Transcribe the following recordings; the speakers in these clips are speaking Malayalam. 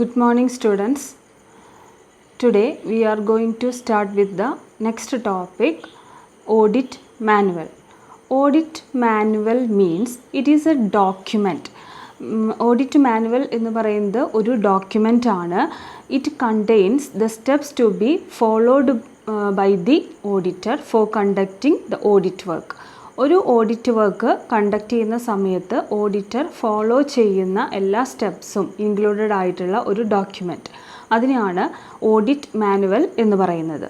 Good morning, students. Today we are going to start with the next topic, audit manual. Audit manual means it is a document. Audit manual എന്ന് പറയുന്നത് ഒരു document ആണ്. It contains the steps to be followed by the auditor for conducting the audit work. ഒരു ഓഡിറ്റ് വർക്ക് കണ്ടക്ട് ചെയ്യുന്ന സമയത്ത് ഓഡിറ്റർ ഫോളോ ചെയ്യുന്ന എല്ലാ സ്റ്റെപ്സും ഇൻക്ലൂഡഡ് ആയിട്ടുള്ള ഒരു ഡോക്യുമെൻറ്റ്, അതിനെയാണ് ഓഡിറ്റ് മാനുവൽ എന്ന് പറയുന്നത്.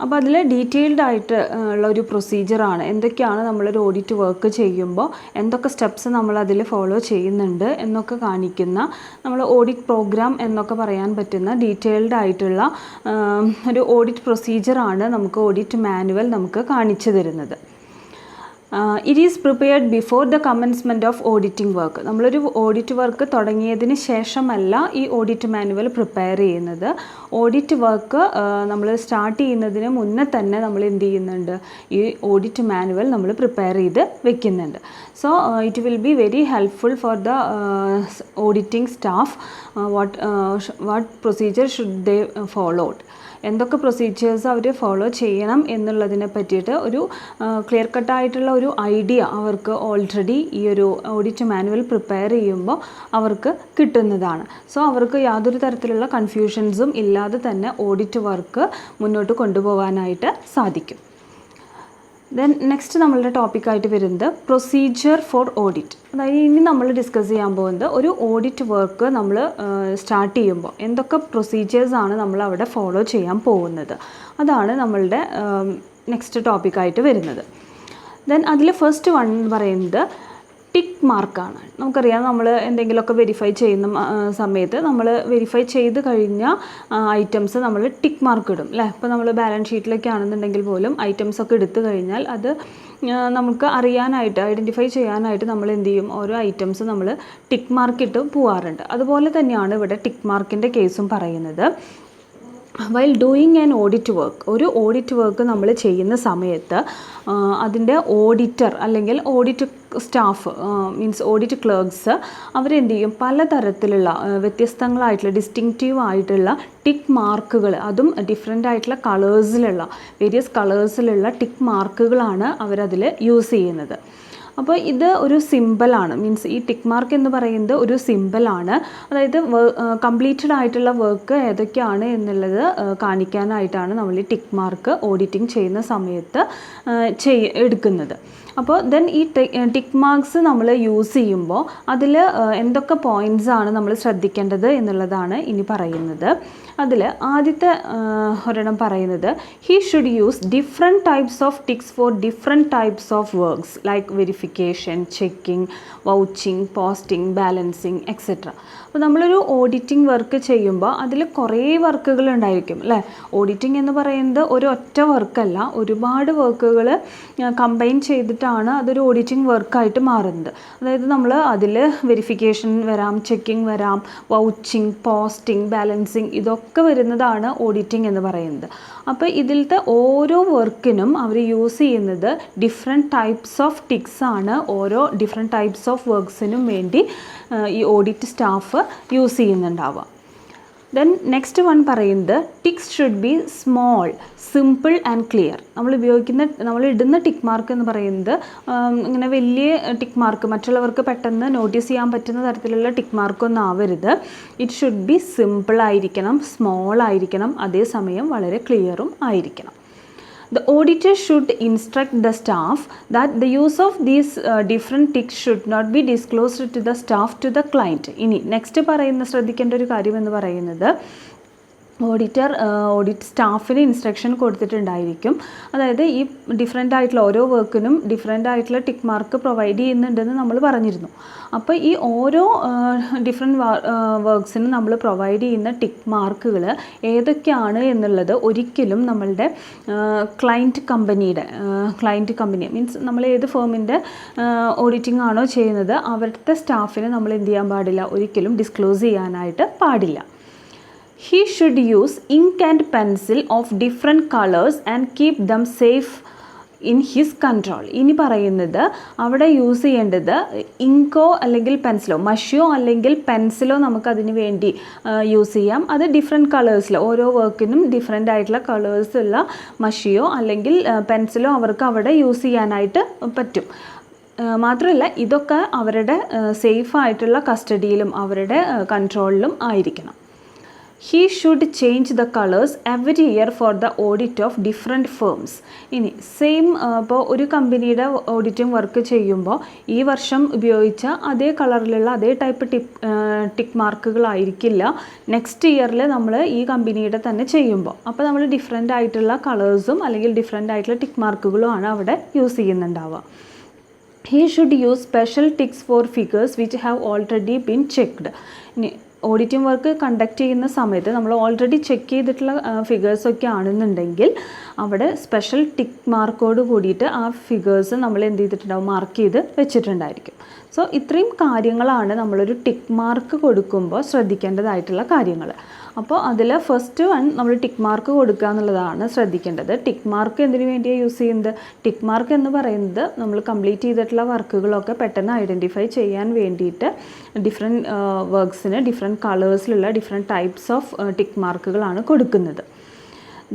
അപ്പോൾ അതിൽ ഡീറ്റെയിൽഡ് ആയിട്ട് ഉള്ള ഒരു പ്രൊസീജിയറാണ്. എന്തൊക്കെയാണ് നമ്മളൊരു ഓഡിറ്റ് വർക്ക് ചെയ്യുമ്പോൾ എന്തൊക്കെ സ്റ്റെപ്സ് നമ്മളതിൽ ഫോളോ ചെയ്യുന്നുണ്ട് എന്നൊക്കെ കാണിക്കുന്ന, നമ്മൾ ഓഡിറ്റ് പ്രോഗ്രാം എന്നൊക്കെ പറയാൻ പറ്റുന്ന ഡീറ്റെയിൽഡ് ആയിട്ടുള്ള ഒരു ഓഡിറ്റ് പ്രൊസീജിയറാണ് നമുക്ക് ഓഡിറ്റ് മാനുവൽ നമുക്ക് കാണിച്ചു തരുന്നത്. It is prepared before the commencement of auditing work. നമ്മളൊരു ഓഡിറ്റ് വർക്ക് തുടങ്ങിയതിന് ശേഷമല്ല ഈ ഓഡിറ്റ് മാനുവൽ പ്രിപ്പയർ ചെയ്യുന്നത്. ഓഡിറ്റ് വർക്ക് നമ്മൾ സ്റ്റാർട്ട് ചെയ്യുന്നതിന് മുന്നേ തന്നെ നമ്മൾ എന്ത് ചെയ്യുന്നുണ്ട്, ഈ ഓഡിറ്റ് മാനുവൽ നമ്മൾ പ്രിപ്പയർ ചെയ്ത് വെക്കുന്നുണ്ട്. So it will be very helpful for the auditing staff. What procedure should they followed, എന്തൊക്കെ പ്രൊസീജിയേഴ്സ് അവർ ഫോളോ ചെയ്യണം എന്നുള്ളതിനെ പറ്റിയിട്ട് ഒരു ക്ലിയർ കട്ടായിട്ടുള്ള ഒരു ഐഡിയ അവർക്ക് ഓൾറെഡി ഈ ഒരു ഓഡിറ്റ് മാനുവൽ പ്രിപ്പയർ ചെയ്യുമ്പോൾ അവർക്ക് കിട്ടുന്നതാണ്. സോ അവർക്ക് യാതൊരു തരത്തിലുള്ള കൺഫ്യൂഷൻസും ഇല്ലാതെ തന്നെ ഓഡിറ്റ് വർക്ക് മുന്നോട്ട് കൊണ്ടുപോകാനായിട്ട് സാധിക്കും. ദെൻ നെക്സ്റ്റ് നമ്മളുടെ ടോപ്പിക്കായിട്ട് വരുന്നത് പ്രൊസീജിയർ ഫോർ ഓഡിറ്റ്. അതായത് ഇനി നമ്മൾ ഡിസ്കസ് ചെയ്യാൻ പോകുന്നത് ഒരു ഓഡിറ്റ് വർക്ക് നമ്മൾ സ്റ്റാർട്ട് ചെയ്യുമ്പോൾ എന്തൊക്കെ പ്രൊസീജിയേഴ്സാണ് നമ്മൾ അവിടെ ഫോളോ ചെയ്യാൻ പോകുന്നത്, അതാണ് നമ്മളുടെ നെക്സ്റ്റ് ടോപ്പിക്കായിട്ട് വരുന്നത്. ദെൻ അതിൽ ഫസ്റ്റ് വൺ എന്ന് പറയുന്നത് ടിക്ക് മാർക്കാണ്. നമുക്കറിയാം, നമ്മൾ എന്തെങ്കിലുമൊക്കെ വെരിഫൈ ചെയ്യുന്ന സമയത്ത് നമ്മൾ വെരിഫൈ ചെയ്ത് കഴിഞ്ഞ ഐറ്റംസ് നമ്മൾ ടിക്ക് മാർക്ക് ഇടും അല്ലേ. ഇപ്പോൾ നമ്മൾ ബാലൻസ് ഷീറ്റിലൊക്കെ ആണെന്നുണ്ടെങ്കിൽ പോലും ഐറ്റംസൊക്കെ എടുത്തു കഴിഞ്ഞാൽ അത് നമുക്ക് അറിയാനായിട്ട്, ഐഡൻറ്റിഫൈ ചെയ്യാനായിട്ട് നമ്മൾ എന്ത് ചെയ്യും, ഓരോ ഐറ്റംസ് നമ്മൾ ടിക്ക് മാർക്ക് ഇട്ട് പോവാറുണ്ട്. അതുപോലെ തന്നെയാണ് ഇവിടെ ടിക്ക് മാർക്കിൻ്റെ കേസും പറയുന്നത്. While doing an audit work, ഒരു ഓഡിറ്റ് വർക്ക് നമ്മൾ ചെയ്യുന്ന സമയത്ത് അതിൻ്റെ ഓഡിറ്റർ അല്ലെങ്കിൽ audit staff means audit clerks അവരെന്ത് ചെയ്യും, പലതരത്തിലുള്ള വ്യത്യസ്തങ്ങളായിട്ടുള്ള ഡിസ്റ്റിങ്റ്റീവ് ആയിട്ടുള്ള ടിക്ക് മാർക്കുകൾ, അതും ഡിഫറെൻ്റ് ആയിട്ടുള്ള കളേഴ്സിലുള്ള വേരിയസ് കളേഴ്സിലുള്ള ടിക്ക് മാർക്കുകളാണ് അവരതിൽ യൂസ് ചെയ്യുന്നത്. അപ്പോൾ ഇത് ഒരു സിമ്പിളാണ്, മീൻസ് ഈ ടിക്ക് മാർക്ക് എന്ന് പറയുന്നത് ഒരു സിമ്പിളാണ്. അതായത് കംപ്ലീറ്റഡ് ആയിട്ടുള്ള വർക്ക് ഏതൊക്കെയാണ് എന്നുള്ളത് കാണിക്കാനായിട്ടാണ് നമ്മൾ ഈ ടിക്ക് മാർക്ക് ഓഡിറ്റിംഗ് ചെയ്യുന്ന സമയത്ത് എടുക്കുന്നത്. അപ്പോൾ ദെൻ ഈ ടിക്ക് മാർക്സ് നമ്മൾ യൂസ് ചെയ്യുമ്പോൾ അതിൽ എന്തൊക്കെ പോയിൻറ്റ്സ് ആണ് നമ്മൾ ശ്രദ്ധിക്കേണ്ടത് എന്നുള്ളതാണ് ഇനി പറയുന്നത്. അതിൽ ആദ്യത്തെ ഒരെണ്ണം പറയുന്നത്, he should use different types of ticks for different types of works like verification, checking, vouching, posting, balancing etcetera. അപ്പോൾ നമ്മളൊരു ഓഡിറ്റിംഗ് വർക്ക് ചെയ്യുമ്പോൾ അതിൽ കുറേ വർക്കുകൾ ഉണ്ടായിരിക്കും അല്ലേ. ഓഡിറ്റിംഗ് എന്ന് പറയുന്നത് ഒരു ഒറ്റ വർക്കല്ല, ഒരുപാട് വർക്കുകൾ കമ്പൈൻ ചെയ്തിട്ടാണ് അതൊരു ഓഡിറ്റിംഗ് വർക്കായിട്ട് മാറുന്നത്. അതായത് നമ്മൾ അതിൽ വെരിഫിക്കേഷൻ വരാം, ചെക്കിംഗ് വരാം, വൗച്ചിങ്, പോസ്റ്റിംഗ്, ബാലൻസിങ്, ഇതൊക്കെ വരുന്നതാണ് ഓഡിറ്റിംഗ് എന്ന് പറയുന്നത്. അപ്പോൾ ഇതിലത്തെ ഓരോ വർക്കിനും അവർ യൂസ് ചെയ്യുന്നത് ഡിഫറെൻറ്റ് ടൈപ്സ് ഓഫ് ടിക്സ് ആണ്. ഓരോ ഡിഫറെൻറ്റ് ടൈപ്സ് ഓഫ് വർക്ക്സിനും വേണ്ടി ഈ ഓഡിറ്റ് സ്റ്റാഫ് യൂസ് ചെയ്യുന്നുണ്ടാവുക. ദെൻ നെക്സ്റ്റ് വൺ പറയുന്നത്, ticks should be small, simple and clear. നമ്മൾ ഇടുന്ന ടിക്ക് മാർക്ക് എന്ന് പറയുന്നത് ഇങ്ങനെ വലിയ ടിക്ക് മാർക്ക്, മറ്റുള്ളവർക്ക് പെട്ടെന്ന് നോട്ടീസ് ചെയ്യാൻ പറ്റുന്ന തരത്തിലുള്ള ടിക്ക് മാർക്കൊന്നും ആവരുത്. ഇറ്റ് ഷുഡ് ബി സിമ്പിൾ ആയിരിക്കണം, സ്മോൾ ആയിരിക്കണം, അതേസമയം വളരെ ക്ലിയറും ആയിരിക്കണം. The auditor should instruct the staff that the use of these different ticks should not be disclosed to the staff to the client. ഇനി നെക്സ്റ്റ് ശ്രദ്ധിക്കേണ്ട ഒരു കാര്യം എന്ന് പറയുന്നത്, ഓഡിറ്റ് സ്റ്റാഫിന് ഇൻസ്ട്രക്ഷൻ കൊടുത്തിട്ടുണ്ടായിരിക്കും. അതായത് ഈ ഡിഫറെൻ്റ് ആയിട്ടുള്ള ഓരോ വർക്കിനും ഡിഫറെൻ്റ് ആയിട്ടുള്ള ടിക്ക് മാർക്ക് പ്രൊവൈഡ് ചെയ്യുന്നുണ്ടെന്ന് നമ്മൾ പറഞ്ഞിരുന്നു. അപ്പോൾ ഈ ഓരോ ഡിഫറെൻറ്റ് വർക്ക്സിനും നമ്മൾ പ്രൊവൈഡ് ചെയ്യുന്ന ടിക്ക് മാർക്കുകൾ ഏതൊക്കെയാണ് എന്നുള്ളത് ഒരിക്കലും നമ്മളുടെ ക്ലയൻറ്റ് കമ്പനി മീൻസ് നമ്മൾ ഏത് ഫേമിൻ്റെ ഓഡിറ്റിംഗ് ആണോ ചെയ്യുന്നത് അവരുടെ സ്റ്റാഫിന് നമ്മൾ എന്ത് ചെയ്യാൻ പാടില്ല, ഒരിക്കലും ഡിസ്ക്ലോസ് ചെയ്യാനായിട്ട് പാടില്ല. He should use ink and pencil of different colors and keep them safe in his control. ഇനി പറയുന്നത് അവിടെ യൂസ് ചെയ്യേണ്ടത് ഇങ്കോ അല്ലെങ്കിൽ പെൻസിലോ, മഷിയോ അല്ലെങ്കിൽ പെൻസിലോ നമുക്കതിന് വേണ്ടി യൂസ് ചെയ്യാം. അത് ഡിഫറെൻറ്റ് കളേഴ്സിൽ, ഓരോ വർക്കിനും ഡിഫറെൻ്റ് ആയിട്ടുള്ള കളേഴ്സുള്ള മഷിയോ അല്ലെങ്കിൽ പെൻസിലോ അവർക്ക് അവിടെ യൂസ് ചെയ്യാനായിട്ട് പറ്റും. മാത്രമല്ല ഇതൊക്കെ അവരുടെ സേഫായിട്ടുള്ള കസ്റ്റഡിയിലും അവരുടെ കൺട്രോളിലും ആയിരിക്കണം. He should change the colors every year for the audit of different firms. ഇനി സെയിം ഇപ്പോൾ ഒരു കമ്പനിയുടെ ഓഡിറ്റിംഗ് വർക്ക് ചെയ്യുമ്പോൾ ഈ വർഷം ഉപയോഗിച്ച അതേ കളറിലുള്ള അതേ ടൈപ്പ് ടിക്ക് മാർക്കുകളായിരിക്കില്ല നെക്സ്റ്റ് ഇയറിൽ നമ്മൾ ഈ കമ്പനിയുടെ തന്നെ ചെയ്യുമ്പോൾ. അപ്പോൾ നമ്മൾ ഡിഫറെൻ്റ് ആയിട്ടുള്ള കളേഴ്സും അല്ലെങ്കിൽ ഡിഫറെൻ്റ് ആയിട്ടുള്ള ടിക്ക് മാർക്കുകളുമാണ് അവിടെ use ചെയ്യുന്നുണ്ടാവുക. He should use special ticks for figures which have already been checked. ഇനി ഓഡിറ്റിംഗ് വർക്ക് കണ്ടക്ട് ചെയ്യുന്ന സമയത്ത് നമ്മൾ ഓൾറെഡി ചെക്ക് ചെയ്തിട്ടുള്ള ഫിഗേഴ്സൊക്കെ ആണെന്നുണ്ടെങ്കിൽ അവിടെ സ്പെഷ്യൽ ടിക്ക് മാർക്കോട് കൂടിയിട്ട് ആ ഫിഗേഴ്സ് നമ്മൾ എന്ത് ചെയ്തിട്ടുണ്ടാവും, മാർക്ക് ചെയ്ത് വെച്ചിട്ടുണ്ടായിരിക്കും. സോ ഇത്രയും കാര്യങ്ങളാണ് നമ്മളൊരു ടിക്ക് മാർക്ക് കൊടുക്കുമ്പോൾ ശ്രദ്ധിക്കേണ്ടതായിട്ടുള്ള കാര്യങ്ങൾ. അപ്പോൾ അതിൽ ഫസ്റ്റ് വൺ നമ്മൾ ടിക്ക് മാർക്ക് കൊടുക്കുക എന്നുള്ളതാണ് ശ്രദ്ധിക്കേണ്ടത്. ടിക്ക് മാർക്ക് എന്തിനു വേണ്ടിയാണ് യൂസ് ചെയ്യുന്നത്? ടിക്ക് മാർക്ക് എന്ന് പറയുന്നത് നമ്മൾ കംപ്ലീറ്റ് ചെയ്തിട്ടുള്ള വർക്കുകളൊക്കെ പെട്ടെന്ന് ഐഡൻറ്റിഫൈ ചെയ്യാൻ വേണ്ടിയിട്ട് ഡിഫറെൻറ്റ് വർക്ക്സിന് ഡിഫറെൻറ്റ് കളേഴ്സിലുള്ള ഡിഫറെൻറ്റ് ടൈപ്സ് ഓഫ് ടിക്ക് മാർക്കുകളാണ് കൊടുക്കുന്നത്.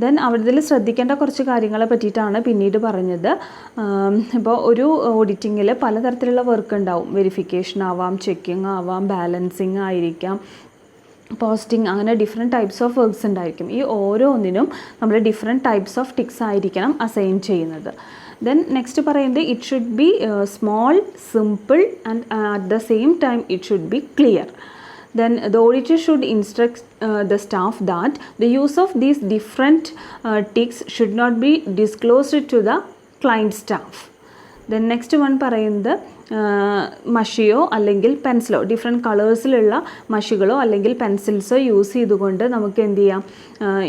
ദെൻ അവിടെ ശ്രദ്ധിക്കേണ്ട കുറച്ച് കാര്യങ്ങളെ പറ്റിയിട്ടാണ് പിന്നീട് പറഞ്ഞത്. ഇപ്പോൾ ഒരു ഓഡിറ്റിങ്ങിൽ പലതരത്തിലുള്ള വർക്ക് ഉണ്ടാവും. വെരിഫിക്കേഷൻ ആവാം, ചെക്കിങ് ആവാം, ബാലൻസിങ് ആയിരിക്കാം, പോസ്റ്റിംഗ്, അങ്ങനെ ഡിഫറെൻറ്റ് ടൈപ്സ് ഓഫ് വർക്ക്സ് ഉണ്ടായിരിക്കും. ഈ ഓരോന്നിനും നമ്മൾ ഡിഫറെൻറ്റ് ടൈപ്സ് ഓഫ് ടിക്സ് ആയിരിക്കണം അസൈൻ ചെയ്യുന്നത്. ദെൻ നെക്സ്റ്റ് പറയുന്നത് it should be small, simple and at the same time it should be clear. Then the auditor should instruct the staff that the use of these different ticks should not be disclosed to the client staff. Then next one പറയുന്നത് മഷിയോ അല്ലെങ്കിൽ പെൻസിലോ, ഡിഫറെൻറ്റ് കളേഴ്സിലുള്ള മഷികളോ അല്ലെങ്കിൽ പെൻസിൽസോ യൂസ് ചെയ്തുകൊണ്ട് നമുക്ക് എന്ത് ചെയ്യാം,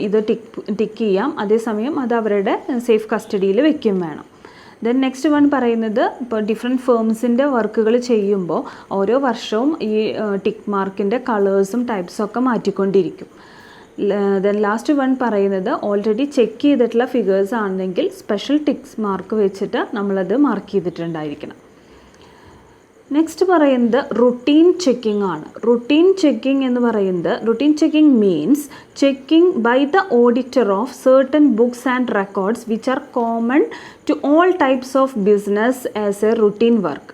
ഇത് ടിക്ക് ചെയ്യാം. അതേസമയം അത് അവരുടെ സേഫ് കസ്റ്റഡിയിൽ വെക്കുകയും വേണം. ദെൻ നെക്സ്റ്റ് വൺ പറയുന്നത് ഇപ്പോൾ ഡിഫറെൻറ്റ് ഫേംസിൻ്റെ വർക്കുകൾ ചെയ്യുമ്പോൾ ഓരോ വർഷവും ഈ ടിക്ക് മാർക്കിൻ്റെ കളേഴ്സും ടൈപ്സും ഒക്കെ മാറ്റിക്കൊണ്ടിരിക്കും. ദെൻ ലാസ്റ്റ് വൺ പറയുന്നത് ഓൾറെഡി ചെക്ക് ചെയ്തിട്ടുള്ള ഫിഗേഴ്സ് ആണെങ്കിൽ സ്പെഷ്യൽ ടിക്സ് മാർക്ക് വെച്ചിട്ട് നമ്മളത് മാർക്ക് ചെയ്തിട്ടുണ്ടായിരിക്കണം. നെക്സ്റ്റ് പറയുന്നത് റുട്ടീൻ ചെക്കിംഗ് ആണ്. റുട്ടീൻ ചെക്കിംഗ് എന്ന് പറയുന്നത്, routine checking means checking by the auditor of certain books and records which are common to all types of business as a routine work.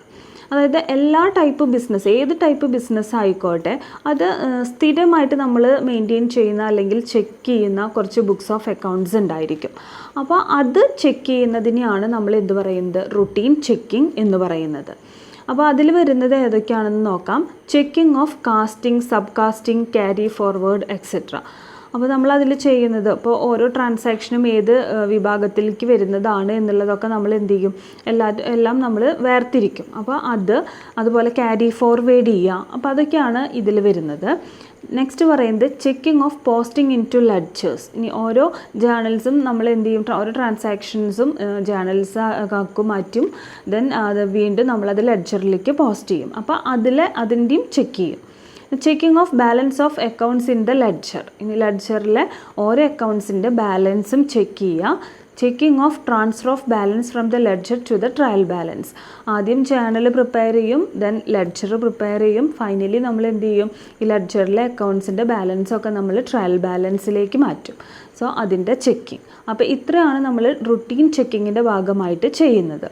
അതായത് എല്ലാ ടൈപ്പ് ബിസിനസ്, ഏത് ടൈപ്പ് ബിസിനസ് ആയിക്കോട്ടെ, അത് സ്ഥിരമായിട്ട് നമ്മൾ മെയിൻറ്റെയിൻ ചെയ്യുന്ന അല്ലെങ്കിൽ ചെക്ക് ചെയ്യുന്ന കുറച്ച് ബുക്സ് ഓഫ് അക്കൗണ്ട്സ് ഉണ്ടായിരിക്കും. അപ്പോൾ അത് ചെക്ക് ചെയ്യുന്നതിനെയാണ് നമ്മൾ എന്ത് പറയുന്നത്, റുട്ടീൻ ചെക്കിംഗ് എന്ന് പറയുന്നത്. അപ്പോൾ അതിൽ വരുന്നത് ഏതൊക്കെയാണെന്ന് നോക്കാം. Checking of casting, sub casting, carry forward etcetera. അപ്പോൾ നമ്മളതിൽ ചെയ്യുന്നത് ഇപ്പോൾ ഓരോ ട്രാൻസാക്ഷനും ഏത് വിഭാഗത്തിലേക്ക് വരുന്നതാണ് എന്നുള്ളതൊക്കെ നമ്മൾ എന്ത് ചെയ്യും, എല്ലാം നമ്മൾ വേർതിരിക്കും. അപ്പോൾ അതുപോലെ ക്യാരി ഫോർവേഡ് ചെയ്യുക. അപ്പോൾ അതൊക്കെയാണ് ഇതിൽ വരുന്നത്. നെക്സ്റ്റ് പറയുന്നത് checking of posting into ledgers. ഇനി ഓരോ ജേർണൽസും നമ്മൾ എന്ത് ചെയ്യും, ഓരോ ട്രാൻസാക്ഷൻസും ജേർണൽസ് ആക്കും മാറ്റും. ദെൻ അത് വീണ്ടും നമ്മളത് ലെഡ്ജറിലേക്ക് പോസ്റ്റ് ചെയ്യും. അപ്പോൾ അതിൻ്റെയും ചെക്ക് ചെയ്യും. Checking of balance of accounts in the ledger. ഇനി ലെഡ്ജറിലെ ഓരോ അക്കൗണ്ട്സിൻ്റെ ബാലൻസും ചെക്ക് ചെയ്യുക. Checking of transfer of balance from the ledger to the trial balance. ആദ്യം ജേർണൽ പ്രിപ്പയർ ചെയ്യും, ദെൻ ലെഡ്ജർ പ്രിപ്പയർ ചെയ്യും, ഫൈനലി നമ്മൾ എന്ത് ചെയ്യും, ഈ ലെഡ്ജറിലെ അക്കൗണ്ട്സിൻ്റെ ബാലൻസൊക്കെ നമ്മൾ ട്രയൽ ബാലൻസിലേക്ക് മാറ്റും. സോ അതിൻ്റെ ചെക്കിങ്. അപ്പോൾ ഇത്രയാണ് നമ്മൾ റുട്ടീൻ ചെക്കിങ്ങിൻ്റെ ഭാഗമായിട്ട് ചെയ്യുന്നത്.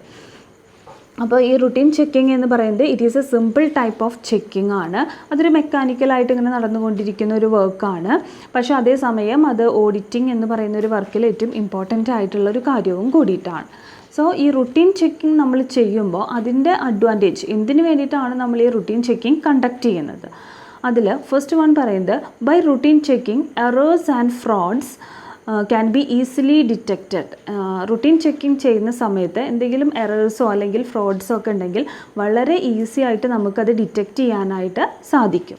അപ്പോൾ ഈ റുട്ടീൻ ചെക്കിംഗ് എന്ന് പറയുന്നത് it is A simple type of checking ആണ്. അതൊരു മെക്കാനിക്കലായിട്ട് ഇങ്ങനെ നടന്നുകൊണ്ടിരിക്കുന്ന ഒരു വർക്കാണ്. പക്ഷേ അതേസമയം അത് ഓഡിറ്റിംഗ് എന്ന് പറയുന്ന ഒരു വർക്കിൽ ഏറ്റവും ഇമ്പോർട്ടൻ്റ് ആയിട്ടുള്ളൊരു കാര്യവും കൂടിയിട്ടാണ്. സോ ഈ റുട്ടീൻ ചെക്കിംഗ് നമ്മൾ ചെയ്യുമ്പോൾ അതിൻ്റെ അഡ്വാൻറ്റേജ്, എന്തിനു വേണ്ടിയിട്ടാണ് നമ്മൾ ഈ റുട്ടീൻ ചെക്കിംഗ് കണ്ടക്ട് ചെയ്യുന്നത്, അതിൽ ഫസ്റ്റ് വൺ പറയുന്നത് by routine checking errors and frauds can be easily detected. Routine checking ചെയ്യുന്ന സമയത്ത് എന്തെങ്കിലും എറേഴ്സോ അല്ലെങ്കിൽ ഫ്രോഡ്സോ ഒക്കെ ഉണ്ടെങ്കിൽ വളരെ ഈസി ആയിട്ട് നമുക്കത് ഡിറ്റക്റ്റ് ചെയ്യാനായിട്ട് സാധിക്കും.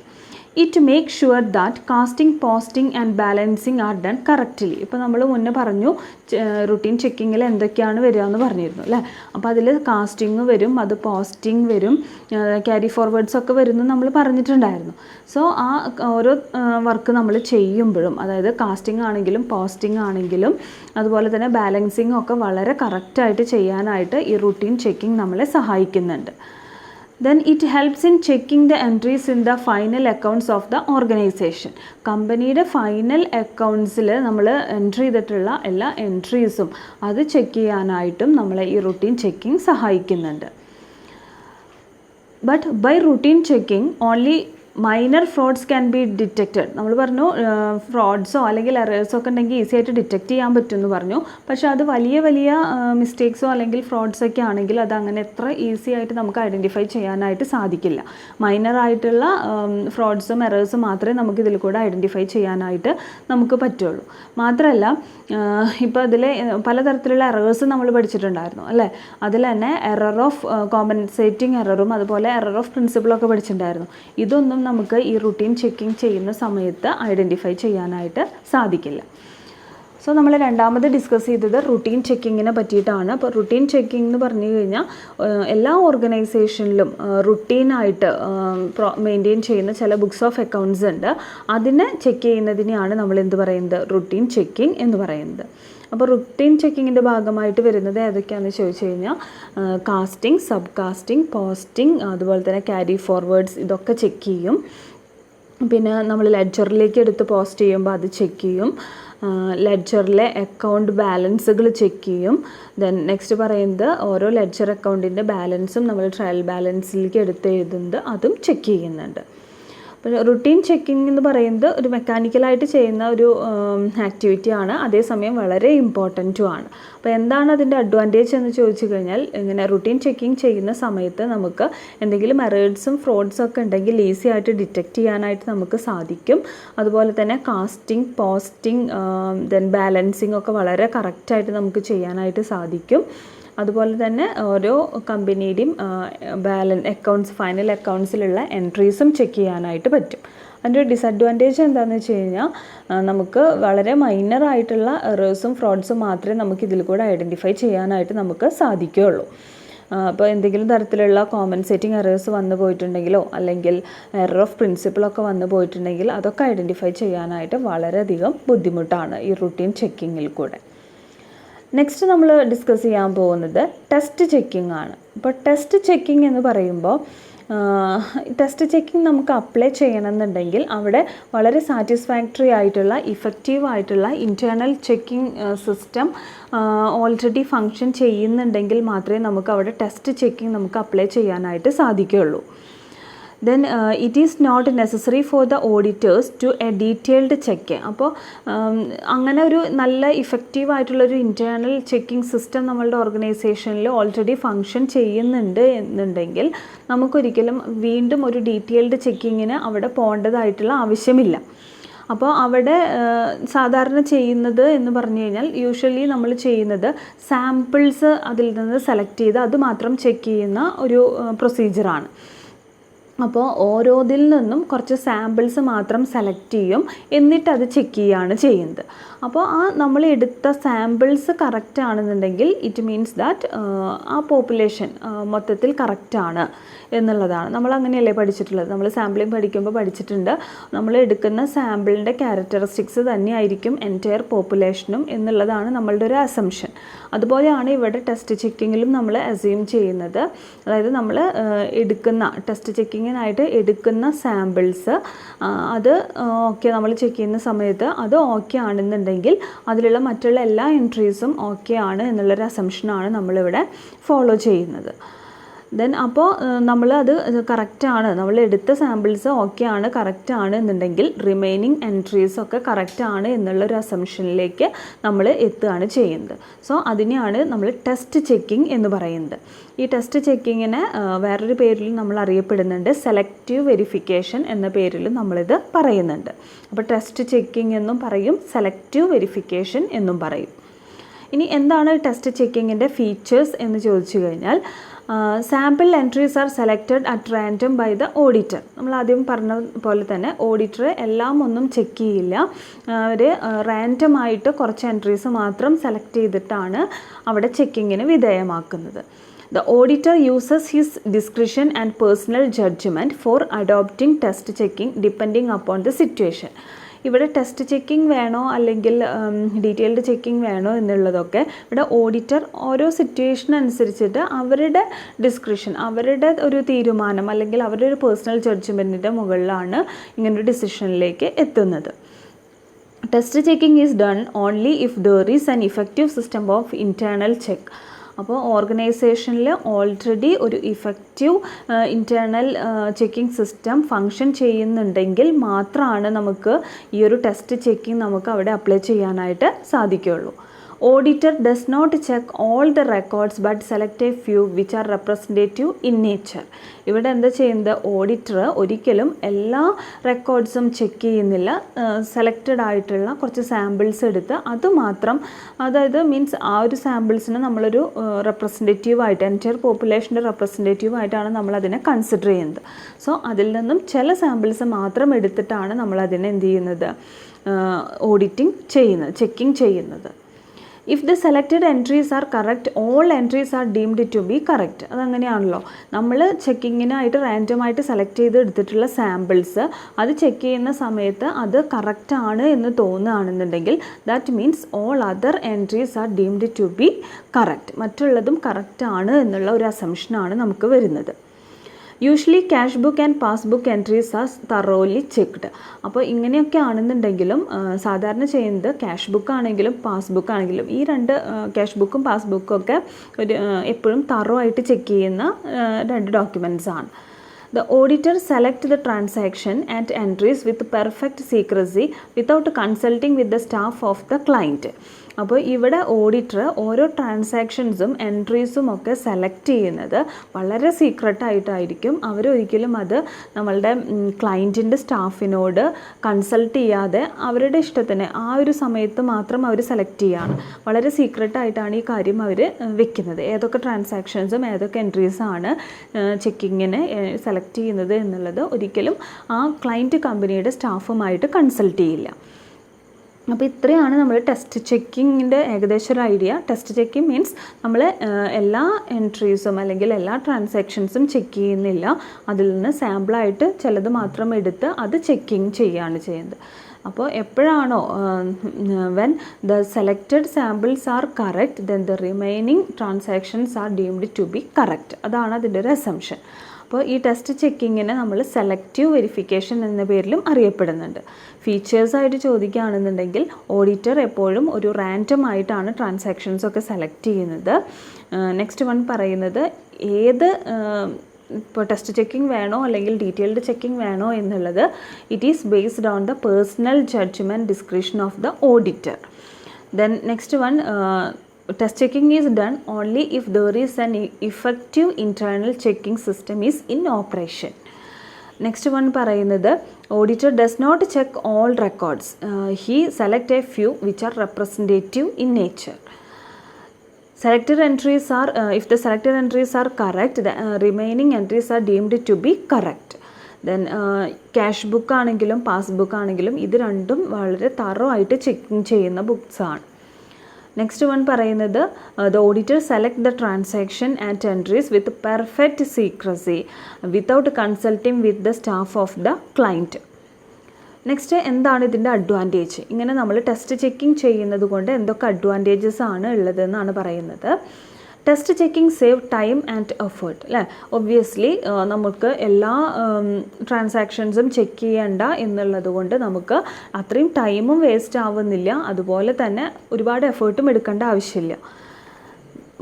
It make sure that casting, posting and balancing are done correctly. ഇപ്പോൾ നമ്മൾ മുന്നേ പറഞ്ഞു റുട്ടീൻ ചെക്കിങ്ങിൽ എന്തൊക്കെയാണ് വരിക എന്ന് പറഞ്ഞിരുന്നു അല്ലേ. അപ്പോൾ അതിൽ കാസ്റ്റിംഗ് വരും, അത് പോസ്റ്റിംഗ് വരും, ക്യാരി ഫോർവേഡ്സ് ഒക്കെ വരുന്നു നമ്മൾ പറഞ്ഞിട്ടുണ്ടായിരുന്നു. സോ ആ ഓരോ വർക്ക് നമ്മൾ ചെയ്യുമ്പോഴും, അതായത് കാസ്റ്റിംഗ് ആണെങ്കിലും പോസ്റ്റിംഗ് ആണെങ്കിലും അതുപോലെ തന്നെ ബാലൻസിങ് ഒക്കെ വളരെ കറക്റ്റായിട്ട് ചെയ്യാനായിട്ട് ഈ റുട്ടീൻ ചെക്കിംഗ് നമ്മളെ സഹായിക്കുന്നുണ്ട്. Then it helps in checking the entries in the final accounts of the organization. കമ്പനിയുടെ ഫൈനൽ അക്കൗണ്ട്സിൽ നമ്മൾ എൻട്രി ചെയ്തിട്ടുള്ള എല്ലാ എൻട്രീസും അത് ചെക്ക് ചെയ്യാനായിട്ടും നമ്മളെ ഈ റുട്ടീൻ ചെക്കിംഗ് സഹായിക്കുന്നുണ്ട്. But by routine checking only minor frauds can be detected. നമ്മൾ പറഞ്ഞു ഫ്രോഡ്സോ അല്ലെങ്കിൽ എറേഴ്സോ ഒക്കെ ഉണ്ടെങ്കിൽ ഈസി ആയിട്ട് ഡിറ്റക്റ്റ് ചെയ്യാൻ പറ്റുമെന്ന് പറഞ്ഞു. പക്ഷേ അത് വലിയ വലിയ മിസ്റ്റേക്സോ അല്ലെങ്കിൽ ഫ്രോഡ്സൊക്കെ ആണെങ്കിൽ അത് അങ്ങനെ എത്ര ഈസി ആയിട്ട് നമുക്ക് ഐഡൻറ്റിഫൈ ചെയ്യാനായിട്ട് സാധിക്കില്ല. മൈനറായിട്ടുള്ള ഫ്രോഡ്സും എറേഴ്സും മാത്രമേ നമുക്ക് ഇതിൽ കൂടെ ഐഡൻറ്റിഫൈ ചെയ്യാനായിട്ട് നമുക്ക് പറ്റുള്ളൂ. മാത്രമല്ല ഇപ്പോൾ അതിൽ പലതരത്തിലുള്ള എറേഴ്സ് നമ്മൾ പഠിച്ചിട്ടുണ്ടായിരുന്നു അല്ലേ. അതിൽ തന്നെ എറർ ഓഫ് കോമ്പൻസേറ്റിംഗ് എററും അതുപോലെ എറർ ഓഫ് പ്രിൻസിപ്പിളൊക്കെ പഠിച്ചിട്ടുണ്ടായിരുന്നു. ഇതൊന്നും നമുക്ക് ഈ റുട്ടീൻ ചെക്കിംഗ് ചെയ്യുന്ന സമയത്ത് ഐഡൻറ്റിഫൈ ചെയ്യാനായിട്ട് സാധിക്കില്ല. സോ നമ്മൾ രണ്ടാമത് ഡിസ്കസ് ചെയ്തത് റുട്ടീൻ ചെക്കിങ്ങിനെ പറ്റിയിട്ടാണ്. അപ്പോൾ റുട്ടീൻ ചെക്കിംഗ് എന്ന് പറഞ്ഞു കഴിഞ്ഞാൽ എല്ലാ ഓർഗനൈസേഷനിലും റുട്ടീനായിട്ട് മെയിൻറ്റെയിൻ ചെയ്യുന്ന ചില ബുക്സ് ഓഫ് അക്കൗണ്ട്സ് ഉണ്ട്. അതിനെ ചെക്ക് ചെയ്യുന്നതിനെയാണ് നമ്മൾ എന്ത് പറയുന്നത്, റുട്ടീൻ ചെക്കിംഗ് എന്ന് പറയുന്നത്. അപ്പോൾ റുട്ടീൻ ചെക്കിങ്ങിൻ്റെ ഭാഗമായിട്ട് വരുന്നത് ഏതൊക്കെയാണെന്ന് ചോദിച്ചു കഴിഞ്ഞാൽ കാസ്റ്റിംഗ്, സബ് കാസ്റ്റിംഗ്, പോസ്റ്റിംഗ്, അതുപോലെ തന്നെ ക്യാരി ഫോർവേഡ്സ് ഇതൊക്കെ ചെക്ക് ചെയ്യും. പിന്നെ നമ്മൾ ലെഡ്ജറിലേക്ക് എടുത്ത് പോസ്റ്റ് ചെയ്യുമ്പോൾ അത് ചെക്ക് ചെയ്യും. ലെഡ്ജറിലെ അക്കൗണ്ട് ബാലൻസുകൾ ചെക്ക് ചെയ്യും. ദെൻ നെക്സ്റ്റ് പറയുന്നത് ഓരോ ലെഡ്ജർ അക്കൗണ്ടിൻ്റെ ബാലൻസും നമ്മൾ ട്രയൽ ബാലൻസിലേക്ക് എടുത്ത് എഴുതുന്നത് അതും ചെക്ക് ചെയ്യുന്നുണ്ട്. അപ്പോൾ റുട്ടീൻ ചെക്കിംഗ് എന്ന് പറയുന്നത് ഒരു മെക്കാനിക്കലായിട്ട് ചെയ്യുന്ന ഒരു ആക്ടിവിറ്റിയാണ്, അതേസമയം വളരെ ഇമ്പോർട്ടൻറ്റുമാണ്. അപ്പോൾ എന്താണ് അതിൻ്റെ അഡ്വാൻറ്റേജ് എന്ന് ചോദിച്ചു കഴിഞ്ഞാൽ, ഇങ്ങനെ റുട്ടീൻ ചെക്കിംഗ് ചെയ്യുന്ന സമയത്ത് നമുക്ക് എന്തെങ്കിലും എറേഴ്സും ഫ്രോഡ്സും ഒക്കെ ഉണ്ടെങ്കിൽ ഈസി ആയിട്ട് ഡിറ്റക്റ്റ് ചെയ്യാനായിട്ട് നമുക്ക് സാധിക്കും. അതുപോലെ തന്നെ കാസ്റ്റിംഗ്, പോസ്റ്റിംഗ്, ദെൻ ബാലൻസിങ് ഒക്കെ വളരെ കറക്റ്റായിട്ട് നമുക്ക് ചെയ്യാനായിട്ട് സാധിക്കും. അതുപോലെ തന്നെ ഓരോ കമ്പനിയുടെയും അക്കൗണ്ട്സ്, ഫൈനൽ അക്കൗണ്ട്സിലുള്ള എൻട്രീസും ചെക്ക് ചെയ്യാനായിട്ട് പറ്റും. അതിൻ്റെ ഒരു ഡിസഡ്വാൻറ്റേജ് എന്താണെന്ന് വെച്ച് കഴിഞ്ഞാൽ നമുക്ക് വളരെ മൈനറായിട്ടുള്ള എറേഴ്സും ഫ്രോഡ്സും മാത്രമേ നമുക്ക് ഇതിൽ കൂടെ ഐഡൻറ്റിഫൈ ചെയ്യാനായിട്ട് നമുക്ക് സാധിക്കുകയുള്ളൂ. അപ്പോൾ എന്തെങ്കിലും തരത്തിലുള്ള കോമ്പൻസേറ്റിംഗ് എറേഴ്സ് വന്നു പോയിട്ടുണ്ടെങ്കിലോ അല്ലെങ്കിൽ എറർ ഓഫ് പ്രിൻസിപ്പിളൊക്കെ വന്നു പോയിട്ടുണ്ടെങ്കിൽ അതൊക്കെ ഐഡൻറ്റിഫൈ ചെയ്യാനായിട്ട് വളരെയധികം ബുദ്ധിമുട്ടാണ് ഈ റുട്ടീൻ ചെക്കിങ്ങിൽ കൂടെ. നെക്സ്റ്റ് നമ്മൾ ഡിസ്കസ് ചെയ്യാൻ പോകുന്നത് ടെസ്റ്റ് ചെക്കിംഗ് ആണ്. ഇപ്പോൾ ടെസ്റ്റ് ചെക്കിംഗ് എന്ന് പറയുമ്പോൾ ടെസ്റ്റ് ചെക്കിംഗ് നമുക്ക് അപ്ലൈ ചെയ്യണമെന്നുണ്ടെങ്കിൽ അവിടെ വളരെ സാറ്റിസ്ഫാക്ടറി ആയിട്ടുള്ള ഇഫക്റ്റീവ് ആയിട്ടുള്ള internal checking system already function ചെയ്യുന്നുണ്ടെങ്കിൽ മാത്രമേ നമുക്ക് അവിടെ ടെസ്റ്റ് ചെക്കിംഗ് നമുക്ക് അപ്ലൈ ചെയ്യാനായിട്ട് സാധിക്കുകയുള്ളൂ. then it is not necessary for the auditors to a detailed check. അപ്പോൾ അങ്ങനെ ഒരു നല്ല ഇഫക്റ്റീവ് ആയിട്ടുള്ളൊരു ഇൻറ്റേർണൽ ചെക്കിംഗ് സിസ്റ്റം നമ്മളുടെ ഓർഗനൈസേഷനിൽ ഓൾറെഡി ഫങ്ഷൻ ചെയ്യുന്നുണ്ട് എന്നുണ്ടെങ്കിൽ നമുക്കൊരിക്കലും വീണ്ടും ഒരു ഡീറ്റെയിൽഡ് ചെക്കിങ്ങിന് അവിടെ പോകേണ്ടതായിട്ടുള്ള ആവശ്യമില്ല. അപ്പോൾ അവിടെ സാധാരണ ചെയ്യുന്നത് എന്ന് പറഞ്ഞു കഴിഞ്ഞാൽ യൂഷ്വലി നമ്മൾ ചെയ്യുന്നത് സാമ്പിൾസ് അതിൽ നിന്ന് സെലക്ട് ചെയ്ത് അത് മാത്രം ചെക്ക് ചെയ്യുന്ന ഒരു പ്രൊസീജിയറാണ്. അപ്പോൾ ഓരോതിൽ നിന്നും കുറച്ച് സാമ്പിൾസ് മാത്രം സെലക്ട് ചെയ്യും, എന്നിട്ട് അത് ചെക്ക് ചെയ്യുകയാണ് ചെയ്യുന്നത്. അപ്പോൾ ആ നമ്മൾ എടുത്ത സാമ്പിൾസ് കറക്റ്റ് ആണെന്നുണ്ടെങ്കിൽ ഇറ്റ് മീൻസ് ദാറ്റ് ആ പോപ്പുലേഷൻ മൊത്തത്തിൽ കറക്റ്റാണ് എന്നുള്ളതാണ്. നമ്മൾ അങ്ങനെയല്ലേ പഠിച്ചിട്ടുള്ളത്. നമ്മൾ സാമ്പിളിംഗ് പഠിക്കുമ്പോൾ പഠിച്ചിട്ടുണ്ട്, നമ്മൾ എടുക്കുന്ന സാമ്പിളിൻ്റെ ക്യാരക്ടറിസ്റ്റിക്സ് തന്നെയായിരിക്കും എൻറ്റയർ പോപ്പുലേഷനും എന്നുള്ളതാണ് നമ്മളുടെ ഒരു അസംഷൻ. അതുപോലെയാണ് ഇവിടെ ടെസ്റ്റ് ചെക്കിങ്ങിലും നമ്മൾ അസ്യൂം ചെയ്യുന്നത്. അതായത് നമ്മൾ എടുക്കുന്ന ടെസ്റ്റ് ചെക്കിങ്ങിനായിട്ട് എടുക്കുന്ന സാമ്പിൾസ് അത് ഓക്കെ, നമ്മൾ ചെക്ക് ചെയ്യുന്ന സമയത്ത് അത് ഓക്കെ ആണെന്നുണ്ടെങ്കിൽ അതിലുള്ള മറ്റുള്ള എല്ലാ എൻട്രീസും ഓക്കെ ആണ് എന്നുള്ളൊരു അസംഷനാണ് നമ്മളിവിടെ ഫോളോ ചെയ്യുന്നത്. ദെൻ അപ്പോൾ നമ്മളത് കറക്റ്റാണ്, നമ്മൾ എടുത്ത സാമ്പിൾസ് ഓക്കെ ആണ്, കറക്റ്റാണ് എന്നുണ്ടെങ്കിൽ റിമൈനിങ് എൻട്രീസൊക്കെ കറക്റ്റാണ് എന്നുള്ളൊരു അസംഷനിലേക്ക് നമ്മൾ എത്തുകയാണ് ചെയ്യുന്നത്. സോ അതിനെയാണ് നമ്മൾ ടെസ്റ്റ് ചെക്കിംഗ് എന്ന് പറയുന്നത്. ഈ ടെസ്റ്റ് ചെക്കിങ്ങിന് വേറൊരു പേരിൽ നമ്മൾ അറിയപ്പെടുന്നുണ്ട്, സെലക്റ്റീവ് വെരിഫിക്കേഷൻ എന്ന പേരിൽ നമ്മളിത് പറയുന്നുണ്ട്. അപ്പോൾ ടെസ്റ്റ് ചെക്കിംഗ് എന്നും പറയും, സെലക്റ്റീവ് വെരിഫിക്കേഷൻ എന്നും പറയും. ഇനി എന്താണ് ടെസ്റ്റ് ചെക്കിങ്ങിൻ്റെ ഫീച്ചേഴ്സ് എന്ന് ചോദിച്ചു കഴിഞ്ഞാൽ, sample entries are selected at random by the auditor. നമ്മൾ ആദ്യം പറഞ്ഞ പോലെ തന്നെ ഓഡിറ്റർ എല്ലാം ഒന്നും ചെക്ക് ചെയ്യില്ല. അവർ റാൻഡമായിട്ട് കുറച്ച് എൻട്രീസ് മാത്രം സെലക്ട് ചെയ്തിട്ടാണ് അവിടെ ചെക്കിങ്ങിന് വിധേയമാക്കുന്നത്. The auditor uses his discretion and personal judgment for adopting test checking depending upon the situation. ഇവിടെ ടെസ്റ്റ് ചെക്കിംഗ് വേണോ അല്ലെങ്കിൽ ഡീറ്റെയിൽഡ് ചെക്കിംഗ് വേണോ എന്നുള്ളതൊക്കെ ഇവിടെ ഓഡിറ്റർ ഓരോ സിറ്റുവേഷൻ അനുസരിച്ചിട്ട് അവരുടെ ഡിസ്ക്രിപ്ഷൻ, അവരുടെ ഒരു തീരുമാനം അല്ലെങ്കിൽ അവരുടെ ഒരു പേഴ്സണൽ ജഡ്ജ്മെൻറ്റിൻ്റെ മുകളിലാണ് ഇങ്ങനൊരു ഡിസിഷനിലേക്ക് എത്തുന്നത്. Test checking is done only if there is an effective system of internal check. അപ്പോൾ ഓർഗനൈസേഷനിൽ ഓൾറെഡി ഒരു effective internal checking system function ചെയ്യുന്നുണ്ടെങ്കിൽ മാത്രമാണ് നമുക്ക് ഈ ഒരു ടെസ്റ്റ് ചെക്കിംഗ് നമുക്ക് അവിടെ അപ്ലൈ ചെയ്യാനായിട്ട് സാധിക്കുകയുള്ളൂ. Auditor does not check all the records but select a few which are representative in nature. ഇവിടെ എന്താ ചെയ്യുന്നത്, ഓഡിറ്റർ ഒരിക്കലും എല്ലാ റെക്കോർഡ്സും ചെക്ക് ചെയ്യുന്നില്ല. സെലക്റ്റഡ് ആയിട്ടുള്ള കുറച്ച് സാമ്പിൾസ് എടുത്ത് അതുമാത്രം, അതായത് മീൻസ് ആ ഒരു സാമ്പിൾസിന് നമ്മളൊരു റെപ്രസെൻറ്റേറ്റീവായിട്ട് എൻറ്റയർ പോപ്പുലേഷൻ്റെ റെപ്രസെൻറ്റേറ്റീവായിട്ടാണ് നമ്മളതിനെ കൺസിഡർ ചെയ്യുന്നത്. സോ അതിൽ നിന്നും ചില സാമ്പിൾസ് മാത്രം എടുത്തിട്ടാണ് നമ്മളതിനെ എന്ത് ചെയ്യുന്നത്, ഓഡിറ്റിംഗ് ചെയ്യുന്നത്, ചെക്കിംഗ് ചെയ്യുന്നത്. If the selected entries are correct, all entries are deemed to be correct. അതങ്ങനെയാണല്ലോ, നമ്മൾ ചെക്കിങ്ങിനായിട്ട് റാൻഡമായിട്ട് സെലക്ട് ചെയ്ത് എടുത്തിട്ടുള്ള സാമ്പിൾസ് അത് ചെക്ക് ചെയ്യുന്ന സമയത്ത് അത് കറക്റ്റ് ആണ് എന്ന് തോന്നുകയാണെന്നുണ്ടെങ്കിൽ that means all other entries are deemed to be correct. മറ്റുള്ളതും കറക്റ്റ് ആണ് എന്നുള്ള ഒരു അസംഷനാണ് നമുക്ക് വരുന്നത്. Usually cash book and passbook entries are thoroughly checked. അപ്പോൾ ഇങ്ങനെയൊക്കെ ആണെന്നുണ്ടെങ്കിലും സാധാരണ ചെയ്യുന്നത് ക്യാഷ് ബുക്ക് ആണെങ്കിലും പാസ്ബുക്ക് ആണെങ്കിലും ഈ രണ്ട് ക്യാഷ് ബുക്കും പാസ്ബുക്കും ഒക്കെ ഒരു എപ്പോഴും തറോ ആയിട്ട് ചെക്ക് ചെയ്യുന്ന രണ്ട് ഡോക്യുമെൻറ്റ്സ് ആണ്. The auditor select the transaction and entries with perfect secrecy without consulting with the staff of the client. അപ്പോൾ ഇവിടെ ഓഡിറ്റർ ഓരോ ട്രാൻസാക്ഷൻസും എൻട്രീസും ഒക്കെ സെലക്ട് ചെയ്യുന്നത് വളരെ സീക്രട്ടായിട്ടായിരിക്കും. അവരൊരിക്കലും അത് നമ്മളുടെ ക്ലയൻറ്റിൻ്റെ സ്റ്റാഫിനോട് കൺസൾട്ട് ചെയ്യാതെ അവരുടെ ഇഷ്ടത്തിന് ആ ഒരു സമയത്ത് മാത്രം അവർ സെലക്ട് ചെയ്യുകയാണ്. വളരെ സീക്രട്ടായിട്ടാണ് ഈ കാര്യം അവർ വെക്കുന്നത്. ഏതൊക്കെ ട്രാൻസാക്ഷൻസും ഏതൊക്കെ എൻട്രീസാണ് ചെക്കിങ്ങിന് സെലക്ട് ചെയ്യുന്നത് എന്നുള്ളത് ഒരിക്കലും ആ ക്ലയൻറ്റ് കമ്പനിയുടെ സ്റ്റാഫുമായിട്ട് കൺസൾട്ട് ചെയ്യില്ല. അപ്പോൾ ഇത്രയാണ് നമ്മൾ ടെസ്റ്റ് ചെക്കിങ്ങിൻ്റെ ഏകദേശം ഒരു ഐഡിയ. ടെസ്റ്റ് ചെക്കിങ് മീൻസ് നമ്മൾ എല്ലാ എൻട്രീസും അല്ലെങ്കിൽ എല്ലാ ട്രാൻസാക്ഷൻസും ചെക്ക് ചെയ്യുന്നില്ല, അതിൽ നിന്ന് സാമ്പിളായിട്ട് ചിലത് മാത്രം എടുത്ത് അത് ചെക്കിങ് ചെയ്യുകയാണ് ചെയ്യുന്നത്. അപ്പോൾ എപ്പോഴാണോ when the selected samples are correct then the remaining transactions are deemed to be correct. അതാണ് അതിൻ്റെ ഒരു അസംഷൻ. അപ്പോൾ ഈ ടെസ്റ്റ് ചെക്കിങ്ങിനെ നമ്മൾ സെലക്റ്റീവ് വെരിഫിക്കേഷൻ എന്ന പേരിലും അറിയപ്പെടുന്നുണ്ട്. ഫീച്ചേഴ്സായിട്ട് ചോദിക്കുകയാണെന്നുണ്ടെങ്കിൽ ഓഡിറ്റർ എപ്പോഴും ഒരു റാൻഡം ആയിട്ടാണ് ട്രാൻസാക്ഷൻസൊക്കെ സെലക്ട് ചെയ്യുന്നത്. നെക്സ്റ്റ് വൺ പറയുന്നത് ഏത് ഇപ്പോൾ ടെസ്റ്റ് ചെക്കിംഗ് വേണോ അല്ലെങ്കിൽ ഡീറ്റെയിൽഡ് ചെക്കിംഗ് വേണോ എന്നുള്ളത് it is based on the personal judgement description of the auditor. Then next one test checking is done only if there is an effective internal checking system is in operation. Next one പറയുന്നത് auditor does not check all records. He select a few which are representative in nature. Selected entries are if the selected entries are correct, the remaining entries are deemed to be correct. Then cash book ആണെങ്കിലും പാസ്ബുക്ക് ആണെങ്കിലും ഇത് രണ്ടും വളരെ തറോ ആയിട്ട് ചെക്കിങ് ചെയ്യുന്ന ബുക്സാണ്. നെക്സ്റ്റ് വൺ പറയുന്നത് the auditor select the transaction and entries with perfect secrecy without consulting with the staff of the client. Next എന്താണ് ഇതിൻ്റെ അഡ്വാൻറ്റേജ്? ഇങ്ങനെ നമ്മൾ ടെസ്റ്റ് ചെക്കിങ് ചെയ്യുന്നത് കൊണ്ട് എന്തൊക്കെ അഡ്വാൻറ്റേജസ് ആണ് ഉള്ളതെന്നാണ് പറയുന്നത്. Test checking save time and effort അല്ലേ. ഒബ്വിയസ്ലി നമുക്ക് എല്ലാ ട്രാൻസാക്ഷൻസും ചെക്ക് ചെയ്യണ്ട എന്നുള്ളത് കൊണ്ട് നമുക്ക് അത്രയും ടൈമും വേസ്റ്റ് ആവുന്നില്ല, അതുപോലെ തന്നെ ഒരുപാട് എഫേർട്ടും എടുക്കേണ്ട ആവശ്യമില്ല.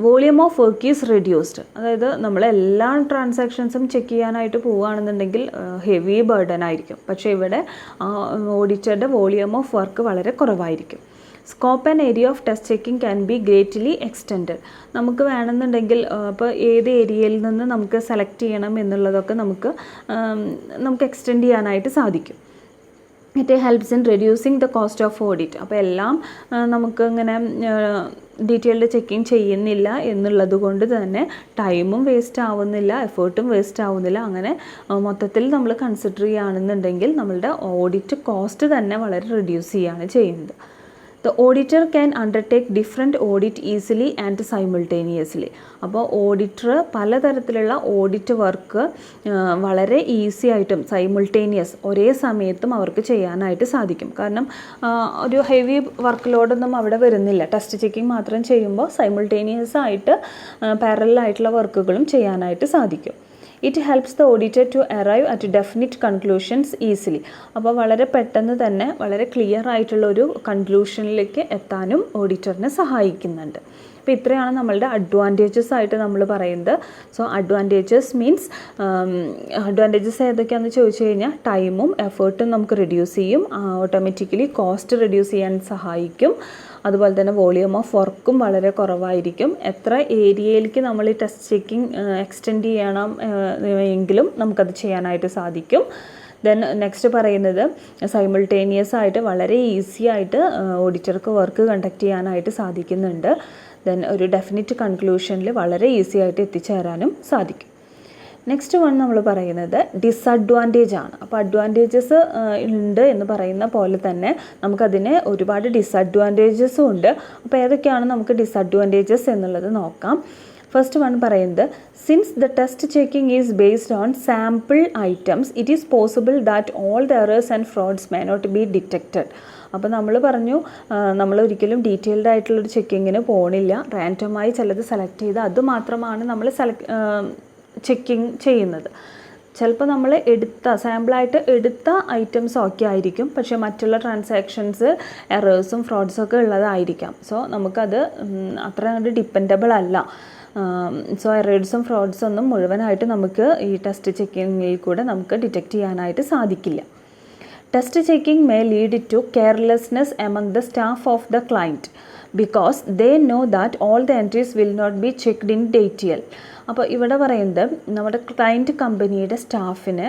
Volume of work is reduced. അതായത് നമ്മൾ എല്ലാ ട്രാൻസാക്ഷൻസും ചെക്ക് ചെയ്യാനായിട്ട് പോവുകയാണെന്നുണ്ടെങ്കിൽ ഹെവി ബർഡൻ ആയിരിക്കും. പക്ഷേ ഇവിടെ ഓഡിറ്ററുടെ വോളിയം ഓഫ് വർക്ക് വളരെ കുറവായിരിക്കും. Scope and area of test checking can be greatly extended. നമുക്ക് വേണമെന്നുണ്ടെങ്കിൽ ഇപ്പോൾ ഏത് ഏരിയയിൽ നിന്ന് നമുക്ക് സെലക്ട് ചെയ്യണം എന്നുള്ളതൊക്കെ നമുക്ക് എക്സ്റ്റെൻഡ് ചെയ്യാനായിട്ട് സാധിക്കും. It helps in reducing the cost of audit. അപ്പോൾ എല്ലാം നമുക്ക് ഇങ്ങനെ ഡീറ്റെയിൽഡ് ചെക്കിങ് ചെയ്യുന്നില്ല എന്നുള്ളത് കൊണ്ട് തന്നെ ടൈമും വേസ്റ്റ് ആവുന്നില്ല, എഫേർട്ടും വേസ്റ്റ് ആവുന്നില്ല. അങ്ങനെ മൊത്തത്തിൽ നമ്മൾ കൺസിഡർ ചെയ്യുകയാണെന്നുണ്ടെങ്കിൽ നമ്മളുടെ ഓഡിറ്റ് കോസ്റ്റ് തന്നെ വളരെ റെഡ്യൂസ് ചെയ്യുകയാണ് ചെയ്യുന്നത്. The auditor can undertake different audit easily and simultaneously. അപ്പോൾ ഓഡിറ്റർ പലതരത്തിലുള്ള ഓഡിറ്റ് വർക്ക് വളരെ ഈസി ആയിട്ടും സൈമിൾട്ടേനിയസ് ഒരേ സമയത്തും അവർക്ക് ചെയ്യാനായിട്ട് സാധിക്കും. കാരണം ഒരു ഹെവി വർക്ക് ലോഡൊന്നും അവിടെ വരുന്നില്ല. ടെസ്റ്റ് ചെക്കിങ് മാത്രം ചെയ്യുമ്പോൾ സൈമിൾട്ടേനിയസ് ആയിട്ട് പാരലലായിട്ടുള്ള വർക്കുകളും ചെയ്യാനായിട്ട് സാധിക്കും. It helps the auditor to arrive at definite conclusions easily. അപ്പോൾ വളരെ പെട്ടെന്ന് തന്നെ വളരെ ക്ലിയർ ആയിട്ടുള്ള ഒരു കൺക്ലൂഷനിലേക്ക് എത്താനും ഓഡിറ്ററിനെ സഹായിക്കുന്നുണ്ട്. അപ്പോൾ ഇത്രയാണ് നമ്മളുടെ അഡ്വാൻറ്റേജസ് ആയിട്ട് നമ്മൾ പറയുന്നത്. സോ അഡ്വാൻറ്റേജസ് മീൻസ് അഡ്വാൻറ്റേജസ് ഏതൊക്കെയാണെന്ന് ചോദിച്ചു കഴിഞ്ഞാൽ ടൈമും എഫേർട്ടും നമുക്ക് റെഡ്യൂസ് ചെയ്യും, ഓട്ടോമാറ്റിക്കലി കോസ്റ്റ് റെഡ്യൂസ് ചെയ്യാൻ സഹായിക്കും. അതുപോലെ തന്നെ വോളിയം ഓഫ് വർക്കും വളരെ കുറവായിരിക്കും. എത്ര ഏരിയയിലേക്ക് നമ്മൾ ഈ ടെസ്റ്റ് ചെക്കിങ് എക്സ്റ്റെൻഡ് ചെയ്യണം എങ്കിലും നമുക്കത് ചെയ്യാനായിട്ട് സാധിക്കും. ദെൻ നെക്സ്റ്റ് പറയുന്നത് സൈമിൾട്ടേനിയസ് ആയിട്ട് വളരെ ഈസി ആയിട്ട് ഓഡിറ്റർക്ക് വർക്ക് കണ്ടക്ട് ചെയ്യാനായിട്ട് സാധിക്കുന്നുണ്ട്. ദെൻ ഒരു ഡെഫിനിറ്റ് കൺക്ലൂഷനിൽ വളരെ ഈസി ആയിട്ട് എത്തിച്ചേരാനും സാധിക്കും. നെക്സ്റ്റ് വൺ നമ്മൾ പറയുന്നത് ഡിസഡ്വാൻറ്റേജ് ആണ്. അപ്പോൾ അഡ്വാൻറ്റേജസ് ഉണ്ട് എന്ന് പറയുന്ന പോലെ തന്നെ നമുക്കതിന് ഒരുപാട് ഡിസഡ്വാൻറ്റേജസും ഉണ്ട്. അപ്പോൾ ഏതൊക്കെയാണ് നമുക്ക് ഡിസഡ്വാൻറ്റേജസ് എന്നുള്ളത് നോക്കാം. ഫസ്റ്റ് വൺ പറയുന്നത് since the test checking is based on sample items it is possible that all the errors and frauds may not be detected. അപ്പോൾ നമ്മൾ പറഞ്ഞു നമ്മൾ ഒരിക്കലും ഡീറ്റെയിൽഡ് ആയിട്ടുള്ളൊരു ചെക്കിങ്ങിന് പോകണില്ല. റാൻഡമായി ചിലത് സെലക്ട് ചെയ്ത് അത് മാത്രമാണ് നമ്മൾ ചെക്കിങ് ചെയ്യുന്നത്. ചിലപ്പോൾ നമ്മൾ സാമ്പിളായിട്ട് എടുത്ത ഐറ്റംസ് ഒക്കെ ആയിരിക്കും, പക്ഷേ മറ്റുള്ള ട്രാൻസാക്ഷൻസ് എറേഴ്സും ഫ്രോഡ്സും ഒക്കെ ഉള്ളതായിരിക്കാം. സോ നമുക്കത് അത്ര അങ്ങോട്ട് ഡിപ്പെൻഡബിൾ അല്ല. സോ എറേഴ്സും ഫ്രോഡ്സും ഒന്നും മുഴുവനായിട്ട് നമുക്ക് ഈ ടെസ്റ്റ് ചെക്കിങ്ങിൽ കൂടെ നമുക്ക് ഡിറ്റക്റ്റ് ചെയ്യാനായിട്ട് സാധിക്കില്ല. Test checking may lead to carelessness among the staff of the client because they know that all the entries will not be checked in detail. അപ്പോൾ ഇവിടെ പറയുന്നത് നമ്മുടെ ക്ലയൻറ്റ് കമ്പനിയുടെ സ്റ്റാഫിന്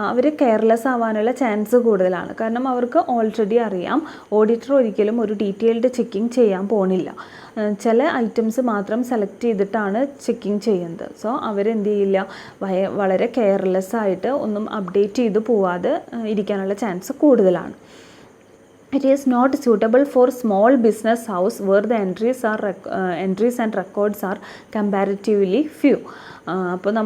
അവർ കെയർലെസ് ആവാനുള്ള ചാൻസ് കൂടുതലാണ്. കാരണം അവർക്ക് ഓൾറെഡി അറിയാം ഓഡിറ്റർ ഒരിക്കലും ഒരു ഡീറ്റെയിൽഡ് ചെക്കിങ് ചെയ്യാൻ പോണില്ല. ചില ഐറ്റംസ് മാത്രം സെലക്ട് ചെയ്തിട്ടാണ് ചെക്കിങ് ചെയ്യുന്നത്. സോ അവരെന്ത് ചെയ്യില്ല, വളരെ കെയർലെസ് ആയിട്ട് ഒന്നും അപ്ഡേറ്റ് ചെയ്ത് പോവാതെ ഇരിക്കാനുള്ള ചാൻസ് കൂടുതലാണ്. It is not suitable for small business house where the entries and records are comparatively few. അപ്പോൾ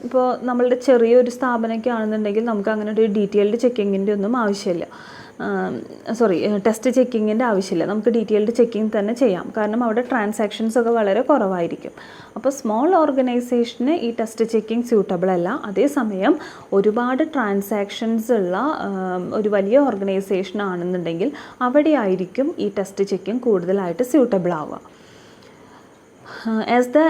ഇപ്പോൾ നമ്മളുടെ ചെറിയൊരു സ്ഥാപനമൊക്കെ ആണെന്നുണ്ടെങ്കിൽ നമുക്ക് അങ്ങനെ ഒരു ഡീറ്റെയിൽഡ് ചെക്കിങ്ങിൻ്റെ ഒന്നും ആവശ്യമില്ല. ടെസ്റ്റ് ചെക്കിങ്ങിൻ്റെ ആവശ്യമില്ല. നമുക്ക് ഡീറ്റെയിൽഡ് ചെക്കിങ് തന്നെ ചെയ്യാം. കാരണം അവിടെ ട്രാൻസാക്ഷൻസ് ഒക്കെ വളരെ കുറവായിരിക്കും. അപ്പോൾ സ്മോൾ ഓർഗനൈസേഷന് ഈ ടെസ്റ്റ് ചെക്കിങ് സ്യൂട്ടബിൾ അല്ല. അതേസമയം ഒരുപാട് ട്രാൻസാക്ഷൻസ് ഉള്ള ഒരു വലിയ ഓർഗനൈസേഷൻ ആണെന്നുണ്ടെങ്കിൽ അവിടെ ആയിരിക്കും ഈ ടെസ്റ്റ് ചെക്കിങ് കൂടുതലായിട്ട് സ്യൂട്ടബിൾ ആവുക. As the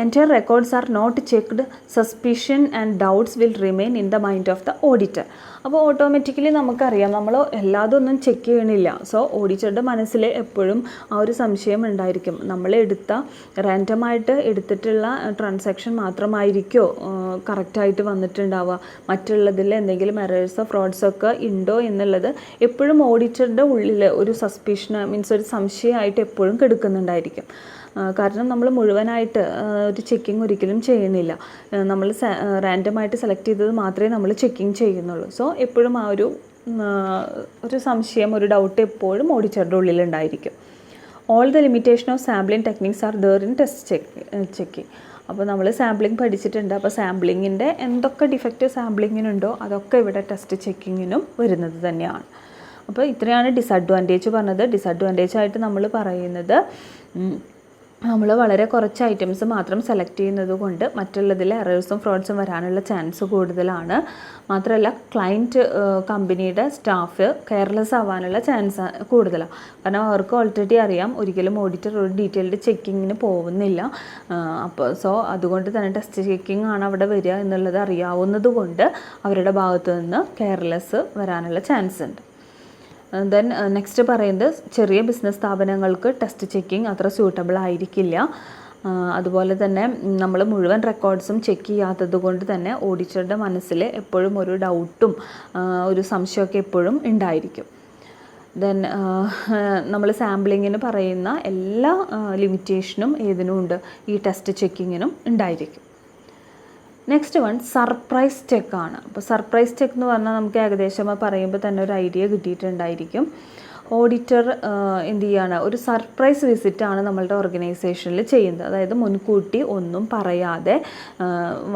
entire records are not checked, suspicion and doubts will remain in the mind of the auditor. അപ്പോൾ ഓട്ടോമാറ്റിക്കലി നമുക്കറിയാം നമ്മൾ എല്ലാതൊന്നും ചെക്ക് ചെയ്യണില്ല. സോ ഓഡിറ്ററുടെ മനസ്സിൽ എപ്പോഴും ആ ഒരു സംശയം ഉണ്ടായിരിക്കും. നമ്മൾ റാൻഡമായിട്ട് എടുത്തിട്ടുള്ള ട്രാൻസാക്ഷൻ മാത്രമായിരിക്കുമോ കറക്റ്റായിട്ട് വന്നിട്ടുണ്ടാവുക, മറ്റുള്ളതിൽ എന്തെങ്കിലും എറേഴ്സോ ഫ്രോഡ്സോ ഒക്കെ ഉണ്ടോ എന്നുള്ളത് എപ്പോഴും ഓഡിറ്ററുടെ ഉള്ളിൽ ഒരു സസ്പിഷൻ മീൻസ് ഒരു സംശയമായിട്ട് എപ്പോഴും കിടക്കുന്നുണ്ടായിരിക്കും. കാരണം നമ്മൾ മുഴുവനായിട്ട് ഒരു ചെക്കിങ് ഒരിക്കലും ചെയ്യുന്നില്ല. നമ്മൾ റാൻഡമായിട്ട് സെലക്ട് ചെയ്തത് മാത്രമേ നമ്മൾ ചെക്കിങ് ചെയ്യുന്നുള്ളൂ. സോ എപ്പോഴും ആ ഒരു സംശയം, ഒരു ഡൗട്ട് എപ്പോഴും ഓഡിറ്ററുടെ ഉള്ളിലുണ്ടായിരിക്കും. All the limitation of sampling techniques are there in test checking. അപ്പോൾ നമ്മൾ സാമ്പിളിംഗ് പഠിച്ചിട്ടുണ്ട്. അപ്പോൾ സാമ്പിളിങ്ങിൻ്റെ എന്തൊക്കെ ഡിഫക്റ്റ് സാമ്പിളിങ്ങിനുണ്ടോ അതൊക്കെ ഇവിടെ ടെസ്റ്റ് ചെക്കിങ്ങിനും വരുന്നത് തന്നെയാണ്. അപ്പോൾ ഇത്രയാണ് ഡിസഡ്വാൻറ്റേജ് പറഞ്ഞത്. ഡിസഡ്വാൻറ്റേജ് ആയിട്ട് നമ്മൾ പറയുന്നത് നമ്മൾ വളരെ കുറച്ച് ഐറ്റംസ് മാത്രം സെലക്ട് ചെയ്യുന്നത് കൊണ്ട് മറ്റുള്ളതിൽ എറേഴ്സും ഫ്രോഡ്സും വരാനുള്ള ചാൻസ് കൂടുതലാണ്. മാത്രമല്ല ക്ലയൻറ്റ് കമ്പനിയുടെ സ്റ്റാഫ് കെയർലെസ് ആവാനുള്ള ചാൻസ് കൂടുതലാണ്. കാരണം അവർക്ക് ഓൾറെഡി അറിയാം ഒരിക്കലും ഓഡിറ്റർ ഒരു ഡീറ്റെയിൽഡ് ചെക്കിങ്ങിന് പോകുന്നില്ല. അപ്പോൾ അതുകൊണ്ട് തന്നെ ടെസ്റ്റ് ചെക്കിംഗ് ആണ് അവിടെ വരിക എന്നുള്ളത് അറിയാവുന്നത് കൊണ്ട് അവരുടെ ഭാഗത്തു നിന്ന് കെയർലെസ് വരാനുള്ള ചാൻസ് ഉണ്ട്. ദെൻ നെക്സ്റ്റ് പറയുന്നത് ചെറിയ ബിസിനസ് സ്ഥാപനങ്ങൾക്ക് ടെസ്റ്റ് ചെക്കിംഗ് അത്ര സ്യൂട്ടബിൾ ആയിരിക്കില്ല. അതുപോലെ തന്നെ നമ്മൾ മുഴുവൻ റെക്കോർഡ്സും ചെക്ക് ചെയ്യാത്തത് കൊണ്ട് തന്നെ ഓഡിറ്ററുടെ മനസ്സിൽ എപ്പോഴും ഒരു ഡൗട്ടും ഒരു സംശയമൊക്കെ എപ്പോഴും ഉണ്ടായിരിക്കും. ദെൻ നമ്മൾ സാമ്പിളിങ്ങിന് പറയുന്ന എല്ലാ ലിമിറ്റേഷനും ഏതിനും ഉണ്ട്, ഈ ടെസ്റ്റ് ചെക്കിങ്ങിനും ഉണ്ടായിരിക്കും. നെക്സ്റ്റ് വൺ സർപ്രൈസ് ചെക്കാണ്. അപ്പോൾ സർപ്രൈസ് ചെക്ക് എന്ന് പറഞ്ഞാൽ നമുക്ക് ഏകദേശം പറയുമ്പോൾ തന്നെ ഒരു ഐഡിയ കിട്ടിയിട്ടുണ്ടായിരിക്കും. ഓഡിറ്റർ എന്ത് ചെയ്യാണ്, ഒരു സർപ്രൈസ് വിസിറ്റാണ് നമ്മളുടെ ഓർഗനൈസേഷനിൽ ചെയ്യുന്നത്. അതായത് മുൻകൂട്ടി ഒന്നും പറയാതെ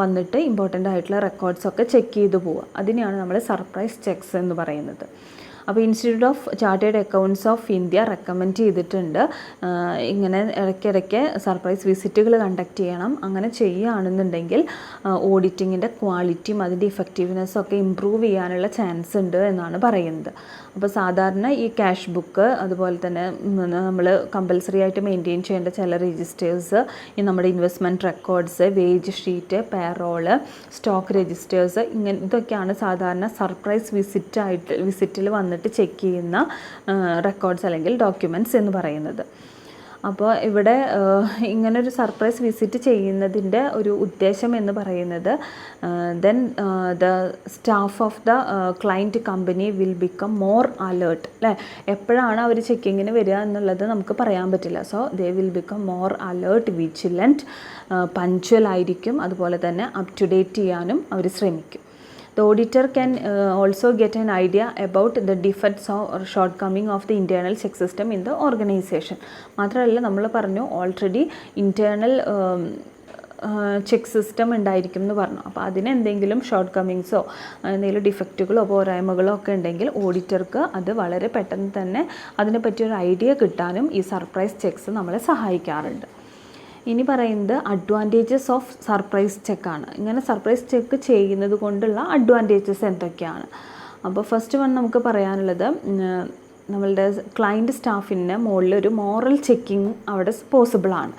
വന്നിട്ട് ഇമ്പോർട്ടൻ്റ് ആയിട്ടുള്ള റെക്കോർഡ്സൊക്കെ ചെക്ക് ചെയ്ത് പോവുക. അതിനെയാണ് നമ്മൾ സർപ്രൈസ് ചെക്സ് എന്ന് പറയുന്നത്. അപ്പോൾ institute of chartered accounts of India recommend ചെയ്തിട്ടുണ്ട് ഇങ്ങനെ ഇടയ്ക്കിടയ്ക്ക് സർപ്രൈസ് വിസിറ്റുകൾ കണ്ടക്ട് ചെയ്യണം. അങ്ങനെ ചെയ്യുകയാണെന്നുണ്ടെങ്കിൽ ഓഡിറ്റിങ്ങിൻ്റെ ക്വാളിറ്റിയും അതിൻ്റെ ഇഫക്റ്റീവ്നെസ്സും ഒക്കെ ഇമ്പ്രൂവ് ചെയ്യാനുള്ള ചാൻസ് ഉണ്ട് എന്നാണ് പറയുന്നത്. അപ്പോൾ സാധാരണ ഈ ക്യാഷ് ബുക്ക്, അതുപോലെ തന്നെ നമ്മൾ കമ്പൽസറി ആയിട്ട് മെയിൻറ്റെയിൻ ചെയ്യേണ്ട ചില രജിസ്റ്റേഴ്സ്, ഈ നമ്മുടെ investment records, wage sheet, payroll, stock registers, ഇതൊക്കെയാണ് സാധാരണ സർപ്രൈസ് വിസിറ്റിൽ വന്നിട്ട് ചെക്ക് ചെയ്യുന്ന റെക്കോർഡ്സ് അല്ലെങ്കിൽ ഡോക്യുമെൻറ്റ്സ് എന്ന് പറയുന്നത്. അപ്പോൾ ഇവിടെ ഇങ്ങനൊരു സർപ്രൈസ് വിസിറ്റ് ചെയ്യുന്നതിൻ്റെ ഒരു ഉദ്ദേശം എന്ന് പറയുന്നത് then the staff of the client company will become more alert, അല്ലേ? എപ്പോഴാണ് അവർ ചെക്കിങ്ങിന് വരിക എന്നുള്ളത് നമുക്ക് പറയാൻ പറ്റില്ല. So they will become more alert, vigilant, punctual ആയിരിക്കും. അതുപോലെ തന്നെ അപ് ടു ഡേറ്റ് ചെയ്യാനും അവർ ശ്രമിക്കും. The auditor can also get an idea about the defects or shortcoming of the internal check system in the organization. മാത്രമല്ല നമ്മൾ പറഞ്ഞു ഓൾറെഡി ഇൻറ്റേർണൽ ചെക്ക് സിസ്റ്റം ഉണ്ടായിരിക്കും എന്ന് പറഞ്ഞു. അപ്പോൾ അതിനെന്തെങ്കിലും ഷോർട്ട് കമ്മിങ്സോ എന്തെങ്കിലും ഡിഫക്റ്റുകളോ പോരായ്മകളോ ഒക്കെ ഉണ്ടെങ്കിൽ ഓഡിറ്റർക്ക് അത് വളരെ പെട്ടെന്ന് തന്നെ അതിനെപ്പറ്റിയൊരു ഐഡിയ കിട്ടാനും ഈ സർപ്രൈസ് ചെക്സ് നമ്മളെ സഹായിക്കാറുണ്ട്. ഇനി പറയുന്നത് അഡ്വാൻറ്റേജസ് ഓഫ് സർപ്രൈസ് ചെക്കാണ്. ഇങ്ങനെ സർപ്രൈസ് ചെക്ക് ചെയ്യുന്നത് കൊണ്ടുള്ള അഡ്വാൻറ്റേജസ് എന്തൊക്കെയാണ്? അപ്പോൾ ഫസ്റ്റ് വൺ നമുക്ക് പറയാനുള്ളത്, നമ്മളുടെ ക്ലയൻറ്റ് സ്റ്റാഫിന് മുകളിൽ ഒരു മോറൽ ചെക്കിങ് അവിടെ പോസിബിളാണ്.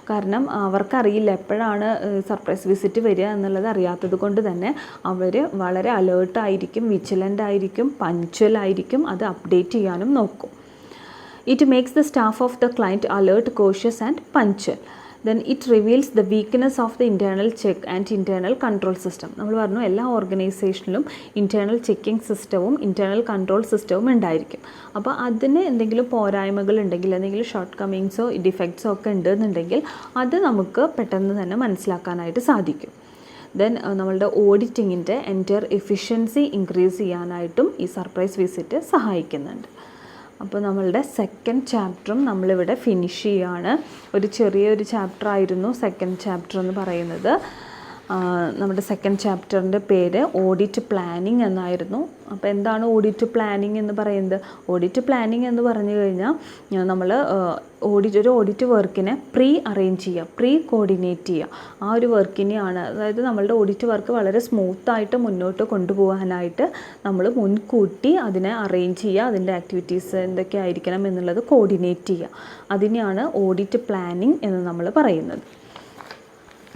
കാരണം അവർക്കറിയില്ല എപ്പോഴാണ് സർപ്രൈസ് വിസിറ്റ് വരിക എന്നുള്ളത് അറിയാത്തത് കൊണ്ട് തന്നെ അവർ വളരെ അലേർട്ടായിരിക്കും, വിജിലൻ്റ് ആയിരിക്കും, പഞ്ച്വൽ ആയിരിക്കും, അത് അപ്ഡേറ്റ് ചെയ്യാനും നോക്കും. It makes the staff of the client alert, cautious and punctual. then it reveals the weakness of the internal check and internal control system. നമ്മൾ പറഞ്ഞു എല്ലാ ഓർഗനൈസേഷനിലും ഇൻറ്റേർണൽ ചെക്കിംഗ് സിസ്റ്റവും ഇൻറ്റേർണൽ കൺട്രോൾ സിസ്റ്റവും ഉണ്ടായിരിക്കും. അപ്പോൾ അതിന് എന്തെങ്കിലും പോരായ്മകൾ ഉണ്ടെങ്കിൽ, എന്തെങ്കിലും ഷോർട്ട് കമ്മിങ്സോ ഡിഫക്ട്സോ ഒക്കെ ഉണ്ടെന്നുണ്ടെങ്കിൽ അത് നമുക്ക് പെട്ടെന്ന് തന്നെ മനസ്സിലാക്കാനായിട്ട് സാധിക്കും. ദെൻ നമ്മളുടെ ഓഡിറ്റിങ്ങിൻ്റെ എൻറ്റയർ എഫിഷ്യൻസി ഇൻക്രീസ് ചെയ്യാനായിട്ടും ഈ സർപ്രൈസ് വിസിറ്റ് സഹായിക്കുന്നുണ്ട്. അപ്പോൾ നമ്മളുടെ സെക്കൻഡ് ചാപ്റ്ററും നമ്മളിവിടെ ഫിനിഷ് ചെയ്യുകയാണ്. ഒരു ചെറിയൊരു ചാപ്റ്റർ ആയിരുന്നു സെക്കൻഡ് ചാപ്റ്റർ എന്ന് പറയുന്നത്. നമ്മുടെ സെക്കൻഡ് ചാപ്റ്ററിൻ്റെ പേര് ഓഡിറ്റ് പ്ലാനിങ് എന്നായിരുന്നു. അപ്പോൾ എന്താണ് ഓഡിറ്റ് പ്ലാനിങ് എന്ന് പറയുന്നത്? ഓഡിറ്റ് പ്ലാനിങ് എന്ന് പറഞ്ഞു കഴിഞ്ഞാൽ നമ്മൾ ഒരു ഓഡിറ്റ് വർക്കിനെ പ്രീ അറേഞ്ച് ചെയ്യുക, പ്രീ കോർഡിനേറ്റ് ചെയ്യുക. ആ ഒരു വർക്കിനെയാണ്, അതായത് നമ്മളുടെ ഓഡിറ്റ് വർക്ക് വളരെ സ്മൂത്തായിട്ട് മുന്നോട്ട് കൊണ്ടുപോകാനായിട്ട് നമ്മൾ മുൻകൂട്ടി അതിനെ അറേഞ്ച് ചെയ്യുക, അതിൻ്റെ ആക്ടിവിറ്റീസ് എന്തൊക്കെ ആയിരിക്കണം എന്നുള്ളത് കോർഡിനേറ്റ് ചെയ്യുക. അതിനെയാണ് ഓഡിറ്റ് പ്ലാനിങ് എന്ന് നമ്മൾ പറയുന്നത്.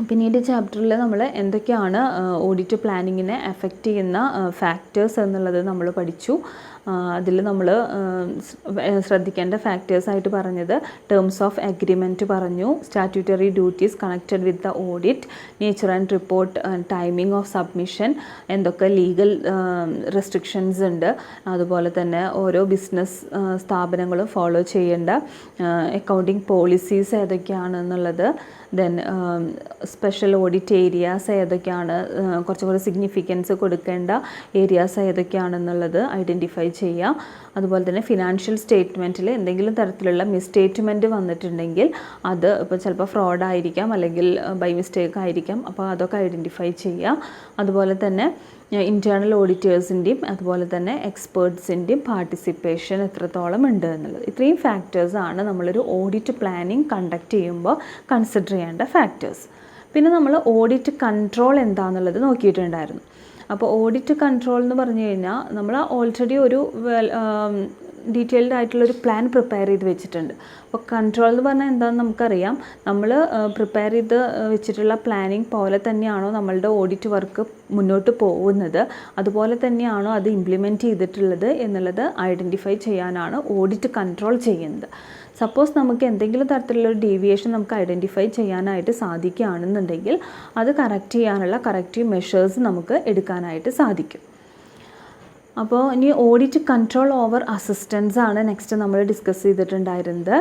പിന്നീട് ചാപ്റ്ററിൽ നമ്മൾ എന്തൊക്കെയാണ് ഓഡിറ്റ് പ്ലാനിങ്ങിനെ എഫക്റ്റ് ചെയ്യുന്ന ഫാക്ടേഴ്സ് എന്നുള്ളത് നമ്മൾ പഠിച്ചു. അതിൽ നമ്മൾ ശ്രദ്ധിക്കേണ്ട ഫാക്ടേഴ്സായിട്ട് പറഞ്ഞത് ടേംസ് ഓഫ് അഗ്രിമെൻറ്റ് പറഞ്ഞു, statutory duties connected with the audit, nature and report, timing of submission, എന്തൊക്കെ ലീഗൽ റെസ്ട്രിക്ഷൻസ് ഉണ്ട്, അതുപോലെ തന്നെ ഓരോ ബിസിനസ് സ്ഥാപനങ്ങളും ഫോളോ ചെയ്യേണ്ട അക്കൗണ്ടിങ് പോളിസീസ് ഏതൊക്കെയാണെന്നുള്ളത്, ദെൻ സ്പെഷ്യൽ ഓഡിറ്റ് ഏരിയാസ് ഏതൊക്കെയാണ്, കുറച്ചുകൂടി സിഗ്നിഫിക്കൻസ് കൊടുക്കേണ്ട ഏരിയാസ് ഏതൊക്കെയാണെന്നുള്ളത് ഐഡൻറ്റിഫൈ ചെയ്യുക. അതുപോലെ തന്നെ ഫിനാൻഷ്യൽ സ്റ്റേറ്റ്മെൻറ്റിൽ എന്തെങ്കിലും തരത്തിലുള്ള മിസ്റ്റേറ്റ്മെൻറ്റ് വന്നിട്ടുണ്ടെങ്കിൽ അത് ഇപ്പോൾ ചിലപ്പോൾ ഫ്രോഡായിരിക്കാം അല്ലെങ്കിൽ ബൈ മിസ്റ്റേക്ക് ആയിരിക്കാം, അപ്പോൾ അതൊക്കെ ഐഡൻറ്റിഫൈ ചെയ്യുക. അതുപോലെ തന്നെ ഇൻറ്റേർണൽ ഓഡിറ്റേഴ്സിൻ്റെയും അതുപോലെ തന്നെ എക്സ്പേർട്സിൻ്റെയും പാർട്ടിസിപ്പേഷൻ എത്രത്തോളം ഉണ്ട് എന്നുള്ളത്. ഇത്രയും ഫാക്ടേഴ്സാണ് നമ്മളൊരു ഓഡിറ്റ് പ്ലാനിങ് കണ്ടക്ട് ചെയ്യുമ്പോൾ കൺസിഡർ ചെയ്യേണ്ട ഫാക്ടേഴ്സ്. പിന്നെ നമ്മൾ ഓഡിറ്റ് കൺട്രോൾ എന്താണെന്നുള്ളത് നോക്കിയിട്ടുണ്ടായിരുന്നു. അപ്പോൾ ഓഡിറ്റ് കൺട്രോൾ എന്ന് പറഞ്ഞു കഴിഞ്ഞാൽ നമ്മൾ ഓൾറെഡി ഒരു ഡീറ്റെയിൽഡ് ആയിട്ടുള്ളൊരു പ്ലാൻ പ്രിപ്പയർ ചെയ്ത് വെച്ചിട്ടുണ്ട്. അപ്പോൾ കൺട്രോൾ എന്ന് പറഞ്ഞാൽ എന്താണെന്ന് നമുക്കറിയാം. നമ്മൾ പ്രിപ്പയർ ചെയ്ത് വെച്ചിട്ടുള്ള പ്ലാനിങ് പോലെ തന്നെയാണോ നമ്മളുടെ ഓഡിറ്റ് വർക്ക് മുന്നോട്ട് പോകുന്നത്, അതുപോലെ തന്നെയാണോ അത് ഇംപ്ലിമെൻറ്റ് ചെയ്തിട്ടുള്ളത് എന്നുള്ളത് ഐഡൻറ്റിഫൈ ചെയ്യാനാണ് ഓഡിറ്റ് കൺട്രോൾ ചെയ്യുന്നത്. സപ്പോസ് നമുക്ക് എന്തെങ്കിലും തരത്തിലുള്ളൊരു ഡീവിയേഷൻ നമുക്ക് ഐഡൻറ്റിഫൈ ചെയ്യാനായിട്ട് സാധിക്കുകയാണെന്നുണ്ടെങ്കിൽ അത് കറക്റ്റ് ചെയ്യാനുള്ള കറക്റ്റീവ് മെഷേഴ്സ് നമുക്ക് എടുക്കാനായിട്ട് സാധിക്കും. അപ്പോൾ ഇനി ഓഡിറ്റ് കൺട്രോൾ ഓവർ അസിസ്റ്റൻസ് ആണ് നെക്സ്റ്റ് നമ്മൾ ഡിസ്കസ് ചെയ്തിട്ടുണ്ടായിരുന്നത്.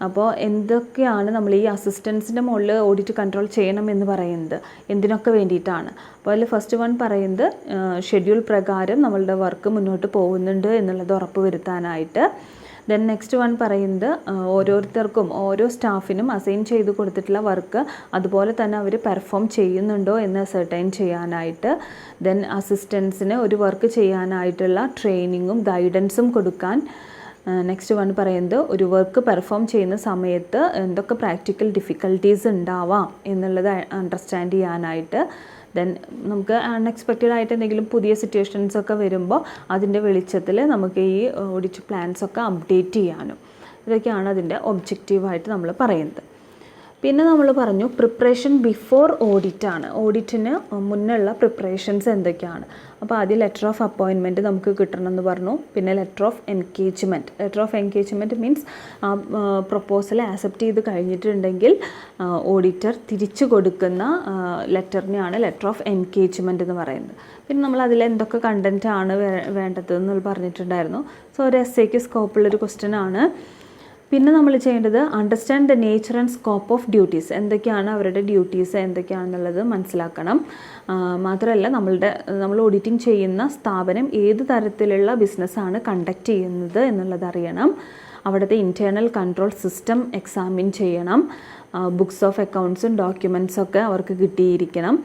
അപ്പോൾ എന്തൊക്കെയാണ് നമ്മൾ ഈ അസിസ്റ്റൻസിൻ്റെ മുകളിൽ ഓഡിറ്റ് കൺട്രോൾ ചെയ്യണം എന്ന് പറയുന്നത്, എന്തിനൊക്കെ വേണ്ടിയിട്ടാണ്. അപ്പോൾ അതിൽ ഫസ്റ്റ് വൺ പറയുന്നത് ഷെഡ്യൂൾ പ്രകാരം നമ്മളുടെ വർക്ക് മുന്നോട്ട് പോകുന്നുണ്ട് എന്നുള്ളത് ഉറപ്പ് വരുത്താനായിട്ട്. ദെൻ നെക്സ്റ്റ് വൺ പറയുന്നത് ഓരോരുത്തർക്കും ഓരോ സ്റ്റാഫിനും അസൈൻ ചെയ്ത് കൊടുത്തിട്ടുള്ള വർക്ക് അതുപോലെ തന്നെ അവർ പെർഫോം ചെയ്യുന്നുണ്ടോ എന്ന് സെർട്ടൈൻ ചെയ്യാനായിട്ട്. ദെൻ അസിസ്റ്റൻസിന് ഒരു വർക്ക് ചെയ്യാനായിട്ടുള്ള ട്രെയിനിങ്ങും ഗൈഡൻസും കൊടുക്കാൻ. നെക്സ്റ്റ് വൺ പറയുന്നത് ഒരു വർക്ക് പെർഫോം ചെയ്യുന്ന സമയത്ത് എന്തൊക്കെ പ്രാക്ടിക്കൽ ഡിഫിക്കൽട്ടീസ് ഉണ്ടാവാം എന്നുള്ളത് അണ്ടർസ്റ്റാൻഡ് ചെയ്യാനായിട്ട്. ദെൻ നമുക്ക് അൺഎക്സ്പെക്റ്റഡ് ആയിട്ട് എന്തെങ്കിലും പുതിയ സിറ്റുവേഷൻസൊക്കെ വരുമ്പോൾ അതിൻ്റെ വെളിച്ചത്തിൽ നമുക്ക് ഈ ഓഡിറ്റ് പ്ലാൻസൊക്കെ അപ്ഡേറ്റ് ചെയ്യാനും. ഇതൊക്കെയാണ് അതിൻ്റെ ഒബ്ജക്റ്റീവായിട്ട് നമ്മൾ പറയുന്നത്. പിന്നെ നമ്മൾ പറഞ്ഞു പ്രിപ്പറേഷൻ ബിഫോർ ഓഡിറ്റാണ്. ഓഡിറ്റിന് മുന്നുള്ള പ്രിപ്പറേഷൻസ് എന്തൊക്കെയാണ്. അപ്പോൾ ആദ്യം ലെറ്റർ ഓഫ് അപ്പോയിൻമെൻറ്റ് നമുക്ക് കിട്ടണമെന്ന് പറഞ്ഞു. പിന്നെ letter of engagement. Letter of engagement means proposal accept ചെയ്ത് കഴിഞ്ഞിട്ടുണ്ടെങ്കിൽ ഓഡിറ്റർ തിരിച്ചു കൊടുക്കുന്ന ലെറ്ററിനെയാണ് ലെറ്റർ ഓഫ് എൻഗേജ്മെൻറ്റ് എന്ന് പറയുന്നത്. പിന്നെ നമ്മൾ അതിൽ എന്തൊക്കെ കണ്ടൻറ്റാണ് വേണ്ടതെന്ന് പറഞ്ഞിട്ടുണ്ടായിരുന്നു. സോ ഒരു എസ്സേക്ക് സ്കോപ്പുള്ളൊരു ക്വസ്റ്റ്യൻ ആണ്. പിന്നെ നമ്മൾ ചെയ്യേണ്ടത് understand the nature and scope of duties. എന്തൊക്കെയാണ് അവരുടെ ഡ്യൂട്ടീസ് എന്തൊക്കെയാണെന്നുള്ളത് മനസ്സിലാക്കണം. മാത്രമല്ല നമ്മൾ ഓഡിറ്റിംഗ് ചെയ്യുന്ന സ്ഥാപനം ഏത് തരത്തിലുള്ള ബിസിനസ്സാണ് കണ്ടക്ട് ചെയ്യുന്നത് എന്നുള്ളത് അറിയണം. അവിടുത്തെ ഇൻറ്റേർണൽ കൺട്രോൾ സിസ്റ്റം എക്സാമിൻ ചെയ്യണം. ബുക്സ് ഓഫ് അക്കൗണ്ട്സും ഡോക്യുമെൻറ്റ്സൊക്കെ അവർക്ക് കിട്ടിയിരിക്കണം.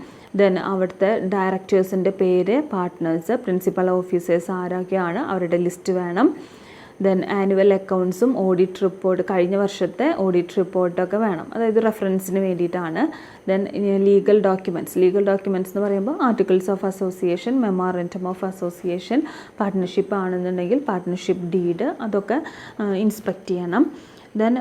ദെൻ അവിടുത്തെ ഡയറക്ടേഴ്സിൻ്റെ പേര്, പാർട്ട്നേഴ്സ്, പ്രിൻസിപ്പൽ ഓഫീസേഴ്സ് ആരൊക്കെയാണ് അവരുടെ ലിസ്റ്റ് വേണം. ദെൻ ആനുവൽ അക്കൗണ്ട്സും ഓഡിറ്റ് റിപ്പോർട്ട്, കഴിഞ്ഞ വർഷത്തെ ഓഡിറ്റ് റിപ്പോർട്ടൊക്കെ വേണം, അതായത് റെഫറൻസിന് വേണ്ടിയിട്ടാണ്. ദെൻ ലീഗൽ ഡോക്യുമെൻറ്റ്സ് എന്ന് പറയുമ്പോൾ articles of association, memorandum of association, partnership ആണെന്നുണ്ടെങ്കിൽ പാർട്ട്ണർഷിപ്പ് ഡീഡ്, അതൊക്കെ ഇൻസ്പെക്റ്റ് ചെയ്യണം. ദെൻ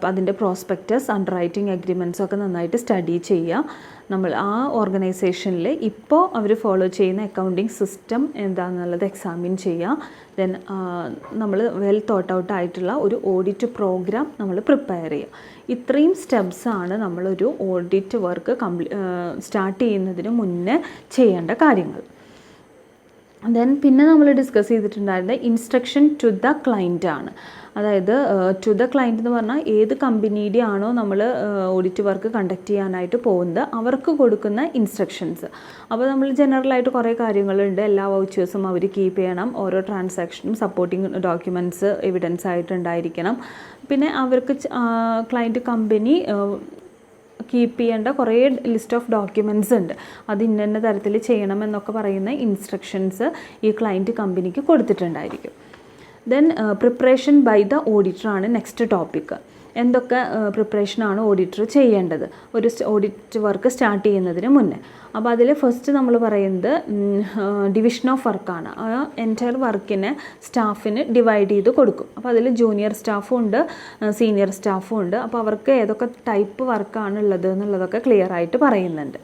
അതിൻ്റെ പ്രോസ്പെക്റ്റസ്, അണ്ടർ റൈറ്റിംഗ് അഗ്രിമെൻറ്റ്സ് ഒക്കെ നന്നായിട്ട് സ്റ്റഡി ചെയ്യുക. നമ്മൾ ആ ഓർഗനൈസേഷനിൽ ഇപ്പോൾ അവർ ഫോളോ ചെയ്യുന്ന അക്കൗണ്ടിങ് സിസ്റ്റം എന്താണെന്നുള്ളത് എക്സാമിൻ ചെയ്യുക. ദെൻ നമ്മൾ വെൽ തോട്ട് ഔട്ട് ആയിട്ടുള്ള ഒരു ഓഡിറ്റ് പ്രോഗ്രാം നമ്മൾ പ്രിപ്പയർ ചെയ്യുക. ഇത്രയും സ്റ്റെപ്സാണ് നമ്മളൊരു ഓഡിറ്റ് വർക്ക് സ്റ്റാർട്ട് ചെയ്യുന്നതിന് മുന്നേ ചെയ്യേണ്ട കാര്യങ്ങൾ. ദെൻ പിന്നെ നമ്മൾ ഡിസ്കസ് ചെയ്തിട്ടുണ്ടായിരുന്നത് ഇൻസ്ട്രക്ഷൻ ടു ദ ക്ലയൻ്റ് ആണ്. അതായത് ടു ദ ക്ലയൻറ്റ് എന്ന് പറഞ്ഞാൽ ഏത് കമ്പനിയുടെ ആണോ നമ്മൾ ഓഡിറ്റ് വർക്ക് കണ്ടക്ട് ചെയ്യാനായിട്ട് പോകുന്നത് അവർക്ക് കൊടുക്കുന്ന ഇൻസ്ട്രക്ഷൻസ്. അപ്പോൾ നമ്മൾ ജനറലായിട്ട് കുറേ കാര്യങ്ങളുണ്ട്. എല്ലാ വൗച്ചേഴ്സും അവർ കീപ്പ് ചെയ്യണം. ഓരോ ട്രാൻസാക്ഷനും സപ്പോർട്ടിങ് ഡോക്യുമെൻറ്റ്സ് എവിഡൻസ് ആയിട്ടുണ്ടായിരിക്കണം. പിന്നെ അവർക്ക് ക്ലയൻറ്റ് കമ്പനി കീപ്പ് ചെയ്യേണ്ട കുറേ ലിസ്റ്റ് ഓഫ് ഡോക്യുമെൻറ്റ്സ് ഉണ്ട്. അത് ഇന്ന തരത്തിൽ ചെയ്യണമെന്നൊക്കെ പറയുന്ന ഇൻസ്ട്രക്ഷൻസ് ഈ ക്ലയൻറ്റ് കമ്പനിക്ക് കൊടുത്തിട്ടുണ്ടായിരിക്കും. ദെൻ പ്രിപ്പറേഷൻ ബൈ ദ ഓഡിറ്ററാണ് നെക്സ്റ്റ് ടോപ്പിക്ക്. എന്തൊക്കെ പ്രിപ്പറേഷനാണ് ഓഡിറ്റർ ചെയ്യേണ്ടത് ഒരു ഓഡിറ്റ് വർക്ക് സ്റ്റാർട്ട് ചെയ്യുന്നതിന് മുന്നേ. അപ്പോൾ അതിൽ ഫസ്റ്റ് നമ്മൾ പറയുന്നത് ഡിവിഷൻ ഓഫ് വർക്കാണ്. ആ എൻറ്റയർ വർക്കിനെ സ്റ്റാഫിന് ഡിവൈഡ് ചെയ്ത് കൊടുക്കും. അപ്പോൾ അതിൽ ജൂനിയർ സ്റ്റാഫും ഉണ്ട്, സീനിയർ സ്റ്റാഫും ഉണ്ട്. അപ്പോൾ അവർക്ക് ഏതൊക്കെ ടൈപ്പ് വർക്കാണ് ഉള്ളത് എന്നുള്ളതൊക്കെ ക്ലിയർ ആയിട്ട് പറയുന്നുണ്ട്.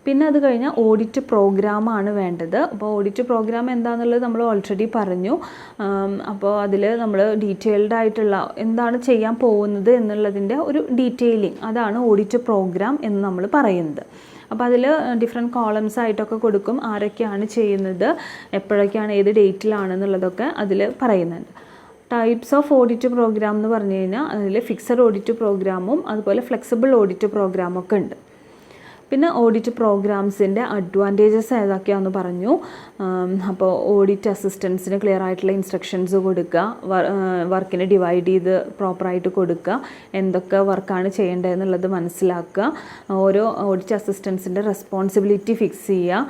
പിന്നെ അത് കഴിഞ്ഞാൽ ഓഡിറ്റ് പ്രോഗ്രാമാണ് വേണ്ടത്. അപ്പോൾ ഓഡിറ്റ് പ്രോഗ്രാം എന്താണെന്നുള്ളത് നമ്മൾ ഓൾറെഡി പറഞ്ഞു. അപ്പോൾ അതിൽ നമ്മൾ ഡീറ്റെയിൽഡ് ആയിട്ടുള്ള എന്താണ് ചെയ്യാൻ പോകുന്നത് എന്നുള്ളതിൻ്റെ ഒരു ഡീറ്റെയിലിംഗ്, അതാണ് ഓഡിറ്റ് പ്രോഗ്രാം എന്ന് നമ്മൾ പറയുന്നത്. അപ്പോൾ അതിൽ ഡിഫറെൻറ്റ് കോളംസ് ആയിട്ടൊക്കെ കൊടുക്കും. ആരൊക്കെയാണ് ചെയ്യുന്നത്, എപ്പോഴൊക്കെയാണ്, ഏത് ഡേറ്റിലാണെന്നുള്ളതൊക്കെ അതിൽ പറയുന്നുണ്ട്. ടൈപ്സ് ഓഫ് ഓഡിറ്റ് പ്രോഗ്രാം എന്ന് പറഞ്ഞു കഴിഞ്ഞാൽ അതിൽ ഫിക്സഡ് ഓഡിറ്റ് പ്രോഗ്രാമും അതുപോലെ ഫ്ലെക്സിബിൾ ഓഡിറ്റ് പ്രോഗ്രാമൊക്കെ ഉണ്ട്. പിന്നെ ഓഡിറ്റ് പ്രോഗ്രാംസിൻ്റെ അഡ്വാൻറ്റേജസ് ഏതൊക്കെയാണെന്ന് പറഞ്ഞു. അപ്പോൾ ഓഡിറ്റ് അസിസ്റ്റൻസിന് ക്ലിയർ ആയിട്ടുള്ള ഇൻസ്ട്രക്ഷൻസ് കൊടുക്കുക, വർക്കിനെ ഡിവൈഡ് ചെയ്ത് പ്രോപ്പറായിട്ട് കൊടുക്കുക, എന്തൊക്കെ വർക്കാണ് ചെയ്യേണ്ടതെന്നുള്ളത് മനസ്സിലാക്കുക, ഓരോ ഓഡിറ്റ് അസിസ്റ്റൻസിൻ്റെ റെസ്പോൺസിബിലിറ്റി ഫിക്സ് ചെയ്യുക,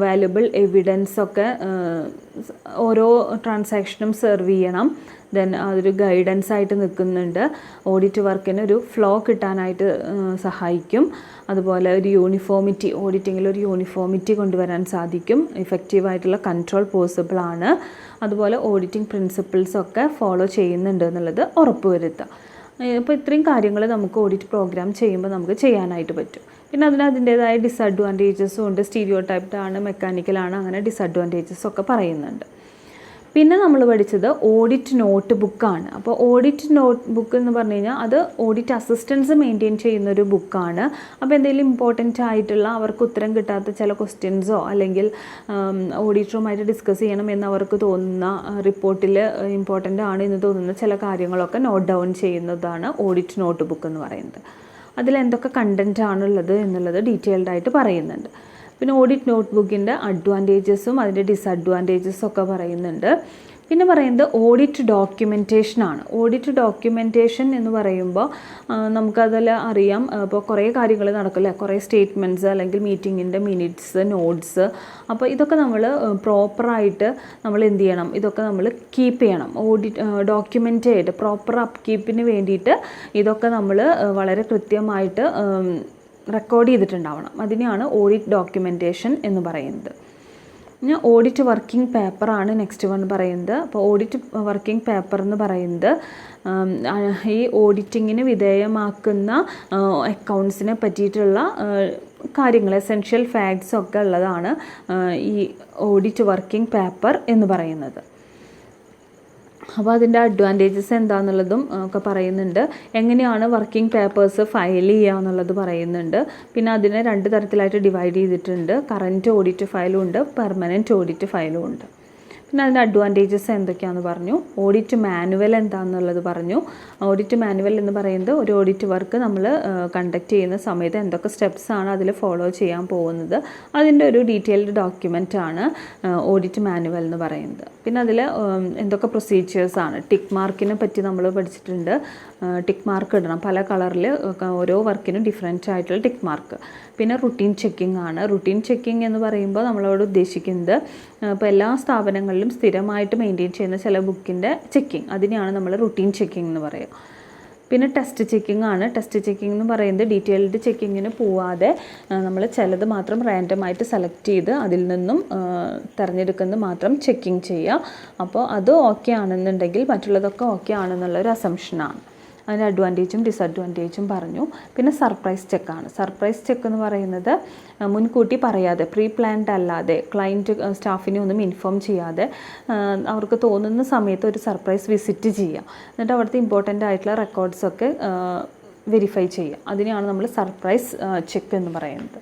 വാല്യുബിൾ എവിഡൻസൊക്കെ ഓരോ ട്രാൻസാക്ഷനും സെർവ് ചെയ്യണം. ദെൻ അതൊരു ഗൈഡൻസ് ആയിട്ട് നിൽക്കുന്നുണ്ട്. ഓഡിറ്റ് വർക്കിന് ഒരു ഫ്ലോ കിട്ടാനായിട്ട് സഹായിക്കും. അതുപോലെ ഒരു യൂണിഫോമിറ്റി, ഓഡിറ്റിങ്ങിൽ ഒരു യൂണിഫോമിറ്റി കൊണ്ടുവരാൻ സാധിക്കും. ഇഫക്റ്റീവായിട്ടുള്ള കൺട്രോൾ പോസിബിളാണ്. അതുപോലെ ഓഡിറ്റിംഗ് പ്രിൻസിപ്പിൾസൊക്കെ ഫോളോ ചെയ്യുന്നുണ്ട് എന്നുള്ളത് ഉറപ്പുവരുത്തുക. അപ്പോൾ ഇത്രയും കാര്യങ്ങൾ നമുക്ക് ഓഡിറ്റ് പ്രോഗ്രാം ചെയ്യുമ്പോൾ നമുക്ക് ചെയ്യാനായിട്ട് പറ്റും. പിന്നെ അതിൻ്റേതായ ഡിസഡ്വാൻറ്റേജസും ഉണ്ട്. സ്റ്റീരിയോ ടൈപ്ഡ് ആണ്, മെക്കാനിക്കലാണ്, അങ്ങനെ ഡിസഡ്വാൻറ്റേജസ് ഒക്കെ പറയുന്നുണ്ട്. പിന്നെ നമ്മൾ പഠിച്ചത് ഓഡിറ്റ് നോട്ട് ബുക്കാണ്. അപ്പോൾ ഓഡിറ്റ് നോട്ട് ബുക്ക് എന്ന് പറഞ്ഞു കഴിഞ്ഞാൽ അത് ഓഡിറ്റ് അസിസ്റ്റൻസ് മെയിൻറ്റെയിൻ ചെയ്യുന്നൊരു ബുക്കാണ്. അപ്പോൾ എന്തെങ്കിലും ഇമ്പോർട്ടൻ്റ് ആയിട്ടുള്ള അവർക്ക് ഉത്തരം കിട്ടാത്ത ചില ക്വസ്റ്റ്യൻസോ അല്ലെങ്കിൽ ഓഡിറ്ററുമായിട്ട് ഡിസ്കസ് ചെയ്യണം എന്ന് അവർക്ക് തോന്നുന്ന റിപ്പോർട്ടിൽ ഇമ്പോർട്ടൻ്റ് ആണ് എന്ന് തോന്നുന്ന ചില കാര്യങ്ങളൊക്കെ നോട്ട് ഡൗൺ ചെയ്യുന്നതാണ് ഓഡിറ്റ് നോട്ട് ബുക്ക് എന്ന് പറയുന്നത്. അതിലെന്തൊക്കെ കണ്ടൻറ്റ് ആണുള്ളത് എന്നുള്ളത് ഡീറ്റെയിൽഡ് ആയിട്ട് പറയുന്നുണ്ട്. പിന്നെ ഓഡിറ്റ് നോട്ട് ബുക്കിൻ്റെ അഡ്വാൻറ്റേജസും അതിൻ്റെ ഡിസഡ്വാൻറ്റേജസും ഒക്കെ പറയുന്നുണ്ട്. പിന്നെ പറയുന്നത് ഓഡിറ്റ് ഡോക്യുമെൻറ്റേഷനാണ്. ഓഡിറ്റ് ഡോക്യുമെൻറ്റേഷൻ എന്ന് പറയുമ്പോൾ നമുക്കതിൽ അറിയാം, ഇപ്പോൾ കുറേ കാര്യങ്ങൾ നടക്കില്ല, കുറേ സ്റ്റേറ്റ്മെൻറ്റ്സ് അല്ലെങ്കിൽ മീറ്റിങ്ങിൻ്റെ മിനിറ്റ്സ്, നോട്ട്സ്. അപ്പോൾ ഇതൊക്കെ നമ്മൾ പ്രോപ്പറായിട്ട് നമ്മൾ എന്ത് ചെയ്യണം, ഇതൊക്കെ നമ്മൾ കീപ്പ് ചെയ്യണം. ഡോക്യുമെൻ്റ് ആയിട്ട് പ്രോപ്പർ അപ്കീപ്പിന് വേണ്ടിയിട്ട് ഇതൊക്കെ നമ്മൾ വളരെ കൃത്യമായിട്ട് റെക്കോർഡ് ചെയ്തിട്ടുണ്ടാവണം. അതിനെയാണ് ഓഡിറ്റ് ഡോക്യുമെൻറ്റേഷൻ എന്ന് പറയുന്നത്. പിന്നെ ഓഡിറ്റ് വർക്കിംഗ് പേപ്പറാണ് നെക്സ്റ്റ് വൺ പറയുന്നത്. അപ്പോൾ ഓഡിറ്റ് വർക്കിംഗ് പേപ്പർ എന്ന് പറയുന്നത് ഈ ഓഡിറ്റിങ്ങിന് വിധേയമാക്കുന്ന അക്കൗണ്ട്സിനെ പറ്റിയിട്ടുള്ള കാര്യങ്ങൾ, എസെൻഷ്യൽ ഫാക്ട്സ് ഒക്കെ ഉള്ളതാണ് ഈ ഓഡിറ്റ് വർക്കിംഗ് പേപ്പർ എന്ന് പറയുന്നത്. അപ്പോൾ അതിൻ്റെ അഡ്വാൻറ്റേജസ് എന്താണെന്നുള്ളതും ഒക്കെ പറയുന്നുണ്ട്. എങ്ങനെയാണ് വർക്കിംഗ് പേപ്പേഴ്സ് ഫയൽ ചെയ്യുക എന്നുള്ളത് പറയുന്നുണ്ട്. പിന്നെ അതിനെ 2 തരത്തിലായിട്ട് ഡിവൈഡ് ചെയ്തിട്ടുണ്ട്. കറൻറ്റ് ഓഡിറ്റ് ഫയലും ഉണ്ട്, പെർമനൻറ്റ് ഓഡിറ്റ് ഫയലും ഉണ്ട്. പിന്നെ അതിൻ്റെ അഡ്വാൻറ്റേജസ് എന്തൊക്കെയാണെന്ന് പറഞ്ഞു. ഓഡിറ്റ് മാനുവൽ എന്താണെന്നുള്ളത് പറഞ്ഞു. ഓഡിറ്റ് മാനുവൽ എന്ന് പറയുന്നത് ഒരു ഓഡിറ്റ് വർക്ക് നമ്മൾ കണ്ടക്ട് ചെയ്യുന്ന സമയത്ത് എന്തൊക്കെ സ്റ്റെപ്സാണ് അതിൽ ഫോളോ ചെയ്യാൻ പോകുന്നത്, അതിൻ്റെ ഒരു ഡീറ്റെയിൽഡ് ഡോക്യുമെൻ്റാണ് ഓഡിറ്റ് മാനുവൽ എന്ന് പറയുന്നത്. പിന്നെ അതിൽ എന്തൊക്കെ പ്രൊസീജിയേഴ്സാണ്, ടിക്ക് മാർക്കിനെ പറ്റി നമ്മൾ പഠിച്ചിട്ടുണ്ട്. ടിക്ക് മാർക്ക് ഇടണം, പല കളറിൽ ഓരോ വർക്കിനും ഡിഫറെൻ്റ് ആയിട്ടുള്ള ടിക്ക് മാർക്ക്. പിന്നെ റുട്ടീൻ ചെക്കിംഗ് ആണ്. റുട്ടീൻ ചെക്കിംഗ് എന്ന് പറയുമ്പോൾ നമ്മളോട് ഉദ്ദേശിക്കുന്നത് ഇപ്പോൾ എല്ലാ സ്ഥാപനങ്ങളിലും സ്ഥിരമായിട്ട് മെയിൻറ്റെയിൻ ചെയ്യുന്ന ചില ബുക്കിൻ്റെ ചെക്കിംഗ്, അതിനെയാണ് നമ്മൾ റുട്ടീൻ ചെക്കിംഗ് എന്ന് പറയുക. പിന്നെ ടെസ്റ്റ് ചെക്കിംഗ് ആണ്. ടെസ്റ്റ് ചെക്കിംഗ് എന്ന് പറയുന്നത് ഡീറ്റെയിൽഡ് ചെക്കിങ്ങിന് പോവാതെ നമ്മൾ ചിലത് മാത്രം റാൻഡമായിട്ട് സെലക്ട് ചെയ്ത് അതിൽ നിന്നും തിരഞ്ഞെടുക്കുന്നത് മാത്രം ചെക്കിങ് ചെയ്യുക. അപ്പോൾ അത് ഓക്കെ ആണെന്നുണ്ടെങ്കിൽ മറ്റുള്ളതൊക്കെ ഓക്കെ ആണെന്നുള്ളൊരു അസംഷനാണ്. അതിൻ്റെ അഡ്വാൻറ്റേജും ഡിസഡ്വാൻറ്റേജും പറഞ്ഞു. പിന്നെ സർപ്രൈസ് ചെക്കാണ്. സർപ്രൈസ് ചെക്ക് എന്ന് പറയുന്നത് മുൻകൂട്ടി പറയാതെ, പ്രീ പ്ലാൻഡ് അല്ലാതെ, ക്ലയൻറ്റ് സ്റ്റാഫിനെ ഒന്നും ഇൻഫോം ചെയ്യാതെ അവർക്ക് തോന്നുന്ന സമയത്ത് ഒരു സർപ്രൈസ് വിസിറ്റ് ചെയ്യുക. എന്നിട്ട് അവിടുത്തെ ഇമ്പോർട്ടൻ്റ് ആയിട്ടുള്ള റെക്കോർഡ്സൊക്കെ വെരിഫൈ ചെയ്യുക. അതിനെയാണ് നമ്മൾ സർപ്രൈസ് ചെക്ക് എന്ന് പറയുന്നത്.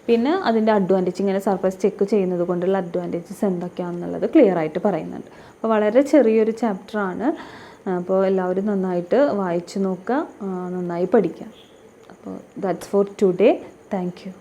പിന്നെ അതിൻ്റെ അഡ്വാൻറ്റേജ്, ഇങ്ങനെ സർപ്രൈസ് ചെക്ക് ചെയ്യുന്നത് കൊണ്ടുള്ള അഡ്വാൻറ്റേജസ് എന്തൊക്കെയാണെന്നുള്ളത് ക്ലിയർ ആയിട്ട് പറയുന്നുണ്ട്. അപ്പോൾ വളരെ ചെറിയൊരു ചാപ്റ്ററാണ്. അപ്പോൾ എല്ലാവരും നന്നായിട്ട് വായിച്ച് നോക്കുക, നന്നായി പഠിക്കുക. അപ്പോൾ that's for today. Thank you.